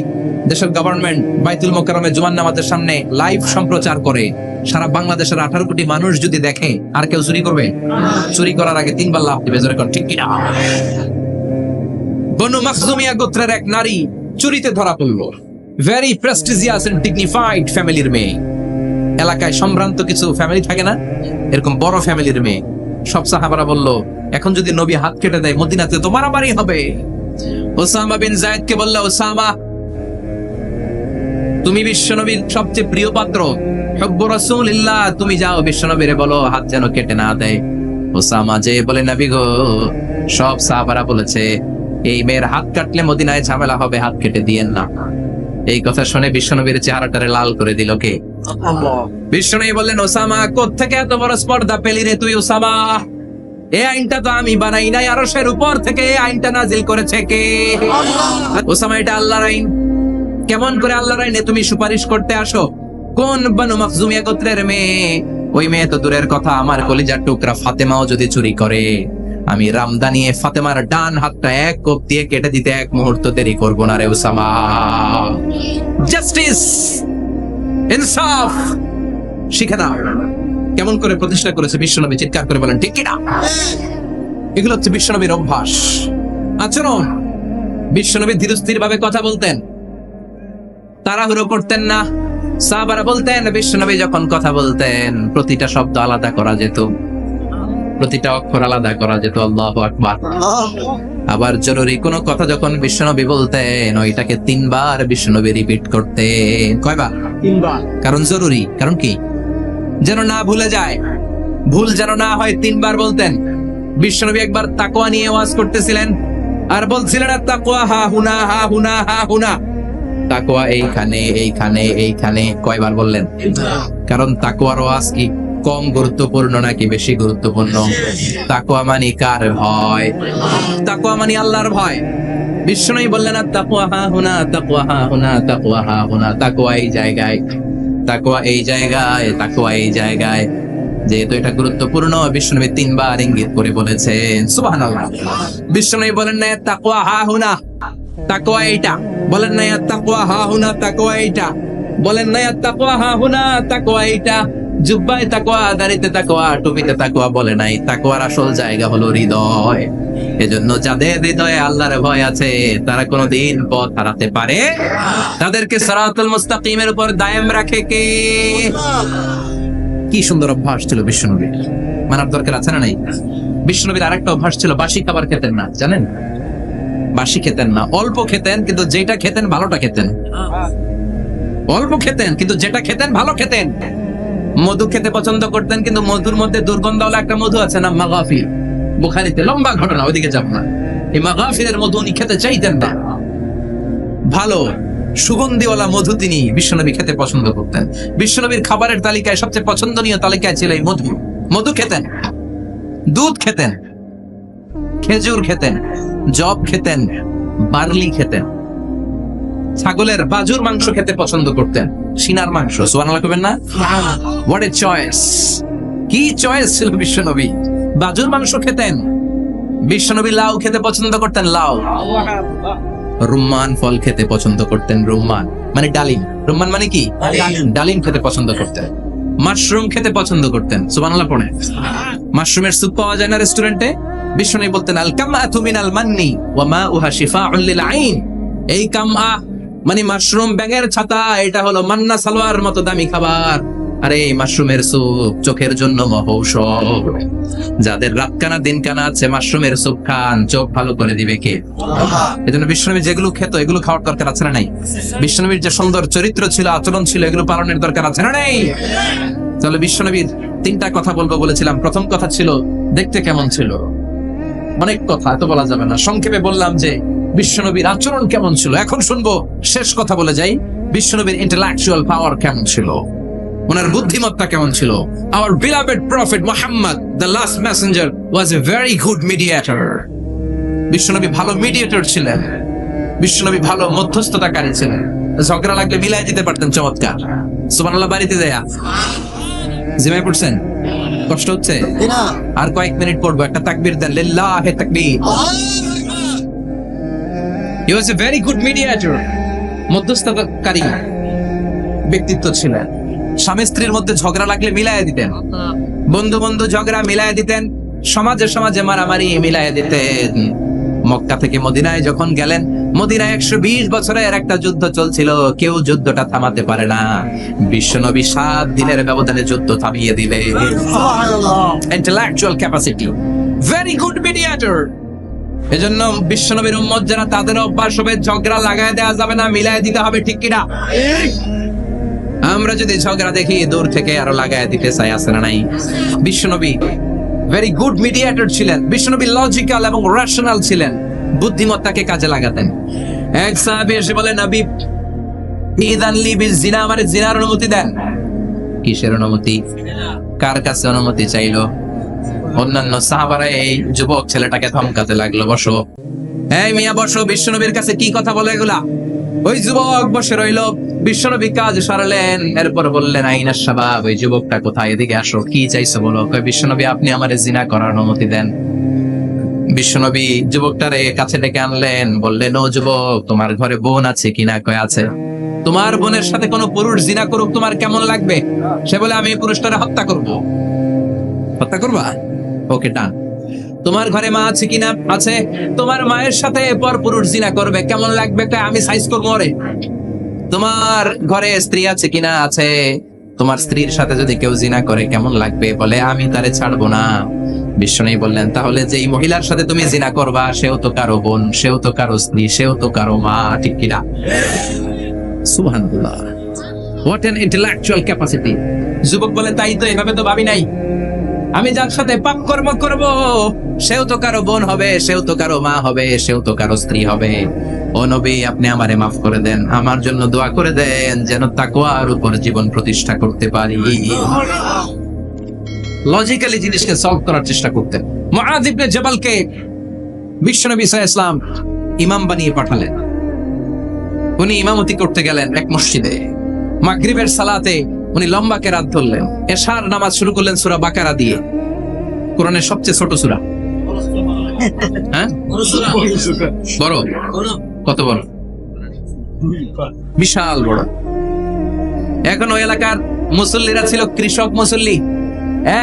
দেশের গভর্নমেন্ট বাইতুল মোকাররমে জুমার নামাজের সামনে লাইভ সম্প্রচার করে, সারা বাংলাদেশের 18 কোটি মানুষ যদি দেখে, আর কেউ চুরি করবে? চুরি করার আগে 3 বার লাফ দিবে, জোরে কোন ঠিক কিনা? বনু মাখজুমিয়া গোত্রের এক নারী চুরিতে ধরা পড়ল। ভেরি প্রেস্টিজিয়াস এন্ড ডিগনিফাইড ফ্যামিলির মেয়ে। এলাকায় সম্ভ্রান্ত কিছু ফ্যামিলি থাকে না, এরকম বড় ফ্যামিলির মেয়ে। সব সাহাবারা বলল, এখন যদি নবী হাত কেটে দেয় মদিনাতে তো মারামারি হবে। ওসামা বিন যায়েদকে বলল, ওসামা, তুমি বিশ্বনবীর সবচেয়ে প্রিয় পাত্র, হুব্বু রাসূলিল্লাহ, তুমি যাও বিশ্বনবীরে বলো হাত যেন কেটে না দেয়। ওসামা যে বলে, নবী গো, সব সাহাবারা বলেছে এই মেয়ের হাত কাটলে মদিনায় ঝামেলা হবে, হাত কেটে দিয়েন না। এই কথা শুনে বিশ্বনবীর চেহারাটারে লাল করে দিল কে? বিশ্বনবী বললেন, ওসামা, কোত্থেকে এত বড় স্পর্ধা পেলি রে তুই ওসামা? এই আইনটা তো আমি বানাই নাই, আরশের উপর থেকে এই আইনটা নাজিল করেছে কে? ওসামা, এটা আল্লাহর আইন। কেমন করে আল্লাহর আইনে তুমি সুপারিশ করতে আসো? কোন বনু মাখজুমিয়া গোত্রের মেয়ে? ওই মেয়ে তো দূরের কথা, আমার কলিজার টুকরা ফাতেমাও যদি চুরি করে, আমি রামদানিয়ে ফাতেমার ডান হাতটা এক কোপ দিয়ে কেটে দিতে এক মুহূর্ত দেরি করব না রে ওসামা। জাস্টিস, ইনসাফ শিখে দাও। কেমন করে প্রতিষ্ঠা করেছে বিশ্বনবী, চিৎকার করে বলেন ঠিক কি না? এগুলো হচ্ছে বিশ্বনবীর অভ্যাস, আচরণ। বিশ্বনবী ধীরস্থির ভাবে কথা বলতেন, তাড়াহুড়ো করতেন না। সাহাবারা বলতেন, বিশ্বনবী যখন কথা বলতেন প্রতিটা শব্দ আলাদা করা যেত, প্রতিটা অক্ষর আলাদা করা যেত। আল্লাহু আকবার। আবার জরুরি কোনো কথা যখন বিশ্বনবী বলতেন, ওইটাকে 3 বার বিশ্বনবী রিপিট করতেন। কয়বার? 3 বার। কারণ জরুরি। কারণ কি? যেন না ভুলে যায়, ভুল যেন না হয়, 3 বার বলতেন। বিশ্বনবী একবার তাকওয়া নিয়ে ওয়াজ করতেছিলেন, আর বলছিলেন, তাকওয়া হা হুনা, হা হুনা, হা হুনা। তাকওয়া এইখানে, এইখানে, এইখানে। কয়বার বললেন? কারণ তাকওয়ার ওয়াজ কি কম গুরুত্বপূর্ণ নাকি বেশি গুরুত্বপূর্ণ? তাকওয়া মানে কার ভয়? তাকওয়া মানে আল্লাহর ভয়। বিশ্বনবী বললেন, তাকওয়া হা হুনা, তাকওয়া হা হুনা, তাকওয়া হা হুনা। তাকওয়া এই জায়গায়, তাকওয়া এই জায়গায়, তাকওয়া এই জায়গায়। যেহেতু এটা গুরুত্বপূর্ণ, বিশ্বনবী 3 বার ইঙ্গিত করে বলেছেন। সুবহানাল্লাহ। বিশ্বনবী বলেন না তাকওয়া হা হুনা, তাকওয়া এইটা, বলেন না তাকওয়া হা হুনা, তাকওয়া এইটা, বলেন না তাকওয়া হা হুনা, তাকওয়া এইটা। জুব্বায় তাকওয়া, দাড়িতে তাকওয়া, টুপিতে তাকওয়া বলে নাই। তাকওয়ার আসল জায়গা হলো হৃদয়। এজন্য যাদের হৃদয়ে আল্লাহর ভয় আছে তারা কোনোদিন পথ হারাতে পারে, তাদেরকে সিরাতুল মুস্তাকিমের উপর দায়েম রাখে কে? কি সুন্দর অভ্যাস ছিল বিশ্বনবীর, মানার দরকার আছে না নাই? বিশ্বনবীর আরেকটা অভ্যাস ছিল, বাসি খাবার খেতেন না, জানেন? বাসি খেতেন না, অল্প খেতেন, কিন্তু যেটা খেতেন ভালোটা খেতেন। অল্প খেতেন কিন্তু যেটা খেতেন ভালো খেতেন। মধু খেতে পছন্দ করতেন, কিন্তু মধুর মধ্যে দুর্গন্ধওয়ালা একটা মধু আছে না, মাগাফির, বুখারীতে লম্বা ঘটনা, ওইদিকে যাব না। এই মাগাফিরের মধু উনি খেতে চাইতেন না। ভালো সুগন্ধিওয়ালা মধু তিনি বিশ্বনবী খেতে পছন্দ করতেন। বিশ্বনবীর খাবারের তালিকায় সবচেয়ে পছন্দনীয় তালিকায় ছিল এই মধু। মধু খেতেন, দুধ খেতেন, খেজুর খেতেন, জব খেতেন, বার্লি খেতেন, ছাগলের বাজুর মাংস খেতে পছন্দ করতেন, সিনার মাংস। সুবহানাল্লাহ কইবেন না? What a choice! কি চয়েস ছিল বিশ্বনবী! বাজুর মাংস খেতেন। বিশ্বনবী লাউ খেতে পছন্দ করতেন, লাউ। রুম্মান ফল খেতে পছন্দ করতেন, রুম্মান মানে ডালিম। রুম্মান মানে কি? ডালিম খেতে পছন্দ করতেন। মাশরুম খেতে পছন্দ করতেন। সুবহানাল্লাহ পড়ে। মাশরুমের স্যুপ পাওয়া যায় না রেস্টুরেন্টে? বিশ্বনবী বলতেন, আল কামআতু মিনাল মান্নি ওয়া মাউহা শিফাউন লিল আইন। এই কামআ মানে মাশরুম, ব্যাঙের ছাতা, এটা হলো মান্না সালোয়ার মতো দামি খাবার। আরে এই মাশরুমের স্যুপ চোখের জন্য মহৌষধ। যাদের রাত কানা দিন কানা আছে, মাশরুমের স্যুপ খান, চোখ ভালো করে দিবে কে? এজন্য বিশ্বনবী যেগুলো খেত এগুলো খাওয়ার দরকার আছে না নাই? বিশ্বনবীর যে সুন্দর চরিত্র ছিল, আচরণ ছিল, এগুলো পালনের দরকার আছে না নাই? তাহলে বিশ্বনবীর তিনটা কথা বলবো বলেছিলাম। প্রথম কথা ছিল দেখতে কেমন ছিল। অনেক কথা এত বলা যাবে না, সংক্ষেপে বললাম যে বিশ্বনবীর আচরণ কেমন ছিল। এখন শুনবো, শেষ কথা বলে যাই, বিশ্বনবীর ইন্টেলেকচুয়াল পাওয়ার কেমন ছিল, ওনার বুদ্ধিমত্তা কেমন ছিল। Our beloved prophet Muhammad, the last messenger, was a very good mediator. বিশ্বনবী ভালো মিডিয়েটর ছিলেন। বিশ্বনবী ভালো মধ্যস্থতাকারী ছিলেন। ঝগড়া লাগলে মিলাই দিতে পারতেন চমৎকার। সুবহানাল্লাহ। বাড়িতে যায়া জিমাই পড়ছেন? কষ্ট হচ্ছে? আর কয়েক মিনিট পড়বো, একটা তাকবীর দেন, লিল্লাহি তাকবীর। He was a very good mediator. মধ্যস্থতাকারী ব্যক্তিত্ব ছিলেন। স্বামী স্ত্রীর মধ্যে ঝগড়া লাগলে মিলাইয়া দিতেন, বন্ধু বন্ধু ঝগড়া মিলাইয়া দিতেন, সমাজে সমাজে মারামারি মিলাইয়া দিতেন। মক্কা থেকে মদিনায় যখন গেলেন, মদিনায় 120 বছরের একটা যুদ্ধ চলছিল, কেউ যুদ্ধটা থামাতে পারে না। বিশ্বনবী 7 দিনের ব্যবধানে যুদ্ধ থামিয়ে দিলে। Intellectual capacity, very good mediator. এজন্য বিশ্বনবীর উম্মত যারা, তাদের অভ্যাস হবে ঝগড়া লাগায় দেওয়া যাবে না, মিলাইয়া দিতে হবে, ঠিক কিনা? আমরা যদি ঝগড়া দেখি দূর থেকে আরো লাগায় দিতে চাই, আছে না নাই? বিশ্বনবী ভেরি গুড মিডিয়েটর ছিলেন। বিশ্বনবী লজিক্যাল এবং রেশনাল ছিলেন, বুদ্ধিমত্তাকে কাজে লাগাতেন। এক সাহাবী এসে বলে, নবী ইযান লি বিল জিনা, আমারে জিনার অনুমতি দেন। কিসের অনুমতি? কার কাছে অনুমতি চাইলো? অন্যান্য সাহাবারা এই যুবক ছেলেটাকে ধমকাতে লাগলো, বসো, এই মিয়া বসো, বিশ্বনবীর কাছে কি কথা বলে এগুলা? ওই যুবক বসে রইল। বিশ্বনবী কাজ সারলেন, এরপর বললেন, আইনাস শাবাব, ওই যুবকটা কোথায়, এদিকে আসো, কি চাইছো বলো। কয়, বিশ্বনবী আপনি আমারে জিনা করার অনুমতি দেন। বিশ্বনবী যুবকটারে কাছে ডেকে আনলেন, বললেন, ও যুবক, তোমার ঘরে বোন আছে কিনা? কয় আছে। তোমার বোনের সাথে কোনো পুরুষ জিনা করুক, তোমার কেমন লাগবে? সে বলে, আমি এই পুরুষটারে হত্যা করব। হত্যা করবা? ওকে, ডান। তোমার ঘরে মা আছে কিনা? আছে। তোমার মায়ের সাথে পর পুরুষ জিনা করবে, কেমন লাগবে? আমি সাইজ করবো ওরে। তোমার ঘরে স্ত্রী আছে কিনা? আছে। তোমার স্ত্রীর সাথে যদি কেউ জিনা করে কেমন লাগবে? বলে, আমি তারে ছাড়বো না। বিশ্বনবী বললেন, তাহলে যে এই মহিলার সাথে তুমি জিনা করবা, সেও তো কারো বোন, সেও তো কারো স্ত্রী, সেও তো কারো মা, ঠিক কিনা? সুবহানাল্লাহ, হোয়াট অ্যান ইন্টেলেকচুয়াল ক্যাপাসিটি। যুবক বলে, তাই তো, এভাবে তো ভাবি নাই। আমি যার সাথে পাপ কর্ম করব, সেও তো কারো বোন হবে, সেও তো কারো মা হবে, সেও তো কারো স্ত্রী হবে। ও নবী, আপনি আমারে মাফ করে দেন, আমার জন্য দোয়া করে দেন, যেন তাকওয়ার উপর জীবন প্রতিষ্ঠা করতে পারি। লজিক্যালি জিনিসকে সলভ করার চেষ্টা করতেন। মুআয ইবনে জাবালকে বিশ্বনবী সাল্লাল্লাহু আলাইহি ওয়াসাল্লাম ইমাম বানিয়ে পাঠালেন। উনি ইমামতি করতে গেলেন এক মসজিদে। মাগরিবের সালাতে উনি লম্বা কেরাত ধরলেন। এশার নামাজ শুরু করলেন সূরা বাকারা দিয়ে, কোরআনের সবচেয়ে ছোট সূরা। হ্যাঁ, বড় কত বড়? বিশাল বড়। এখন ওই এলাকার মুসল্লিরা ছিল কৃষক মুসল্লি।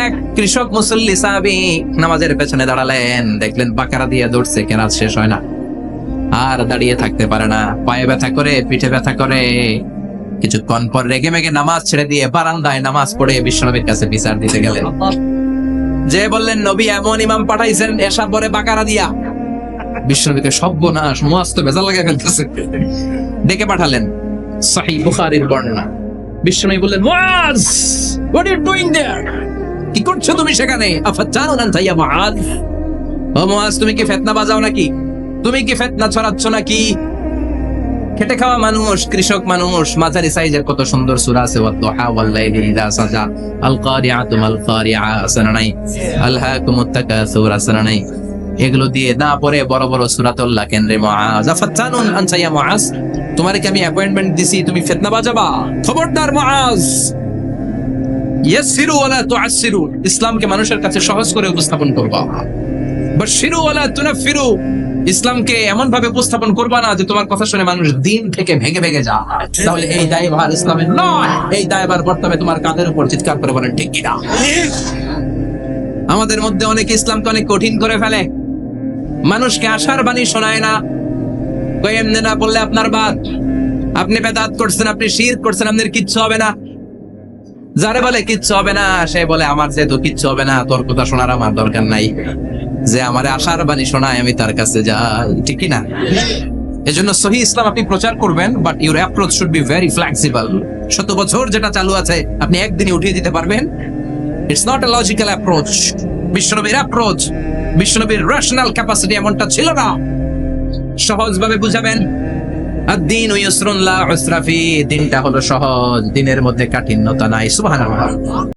এক কৃষক মুসল্লি সাহাবী নামাজের পেছনে দাঁড়ালেন, দেখলেন বাকারা দিয়ে দৌড়ছে, কেরাত শেষ হয় না, আর দাঁড়িয়ে থাকতে পারে না, পায়ে ব্যথা করে, পিঠে ব্যথা করে। কিছুক্ষণ পর রেগে মেগে নামাজ ছেড়ে দিয়ে বারান্দায় নামাজ পড়ে বিশ্বনবীর কাছে বিচার দিতে গেলেন। যে বললেন, নবী এমন ইমাম পাঠাইছেন এসা পরে বাকারা দিয়া। বিশ্বনবীকে সর্বনাশ, মস্ত ভেজাল লাগা ফেলতেছে, ডেকে পাঠালেন। সহিহ বুখারীর বর্ণনা। বিশ্বনবী বললেন, Muaz, what are you doing there? কি করছো তুমি সেখানে? আফাতানুন আনতা ইয়া মুআজ, ও মুআজ, তুমি কি ফিতনা বাজাও নাকি? তুমি কি ফিতনা ছড়াচ্ছ নাকি? খেটে খাওয়া মানুষ, কৃষক মানুষ, মাঝারি সাইজের কত সুন্দর সূরা আছে, ওয়াদ-দুহা ওয়াল-লাইলি ইযা সাজা, আল-কারিআতু মাল-কারিআ, আসনা নাই, আলহাকুমুত তাকাসুর, আসনা নাই। এগুলো দিয়ে না পরে বড় বড় সূরাতুল্লাহ কেন্দ্রে মুআজ, আফাতানুন আনতা ইয়া মুআজ, তোমারে কি আমি অ্যাপয়েন্টমেন্ট দিছি তুমি ফিতনা বাজাবা? খবরদার মুআজ। ইয়াসসিরু ওয়ালা তুআসসিরু, ইসলামকে মানুষের কাছে সহজ করে উপস্থাপন করবা। বাশশিরু ওয়ালা তুনাফফিরু, ইসলামকে এমন ভাবে উপস্থাপন করবা না যে তোমার কথা শুনে মানুষ দিন থেকে ভেগে ভেগে যায়। তাহলে এই দায়ভার ইসলামের নয়, এই দায়ভার বর্তমানে তোমার কাঁধের উপর। চিৎকার করে বলেন ঠিক কিনা? আমাদের মধ্যে অনেকে ইসলামকে অনেক কঠিন করে ফেলে, মানুষকে আশার বাণী শোনায় না। কই এমনি না বললে আপনার বাদ, আপনি বেদাত করছেন, আপনি শিরক করছেন, আপনার কিচ্ছু হবে না। যারে বলে কিচ্ছু হবে না, সে বলে আমার যেহেতু কিচ্ছু হবে না, তোর কথা শোনার আমার দরকার নাই। যে আমারে আশার বাণী শোনায় আমি তার কাছে যাই, ঠিক কি না? এজন্য সহিহ ইসলাম আপনি প্রচার করবেন, but your approach should be very flexible. 100 বছর যেটা চালু আছে আপনি একদিনে উঠিয়ে দিতে পারবেন? It's not a logical approach. বিশ্বনবীর অ্যাপ্রোচ, বিশ্বনবীর রেশনাল ক্যাপাসিটি এমনটা ছিল না। সহজভাবে বুঝাবেন। আদ-দীন ইউসরুন লা উসরা ফি, দিনটা হলো সহজ, দিনের মধ্যে কাঠিন্যতা নাই। সুবহানাল্লাহ।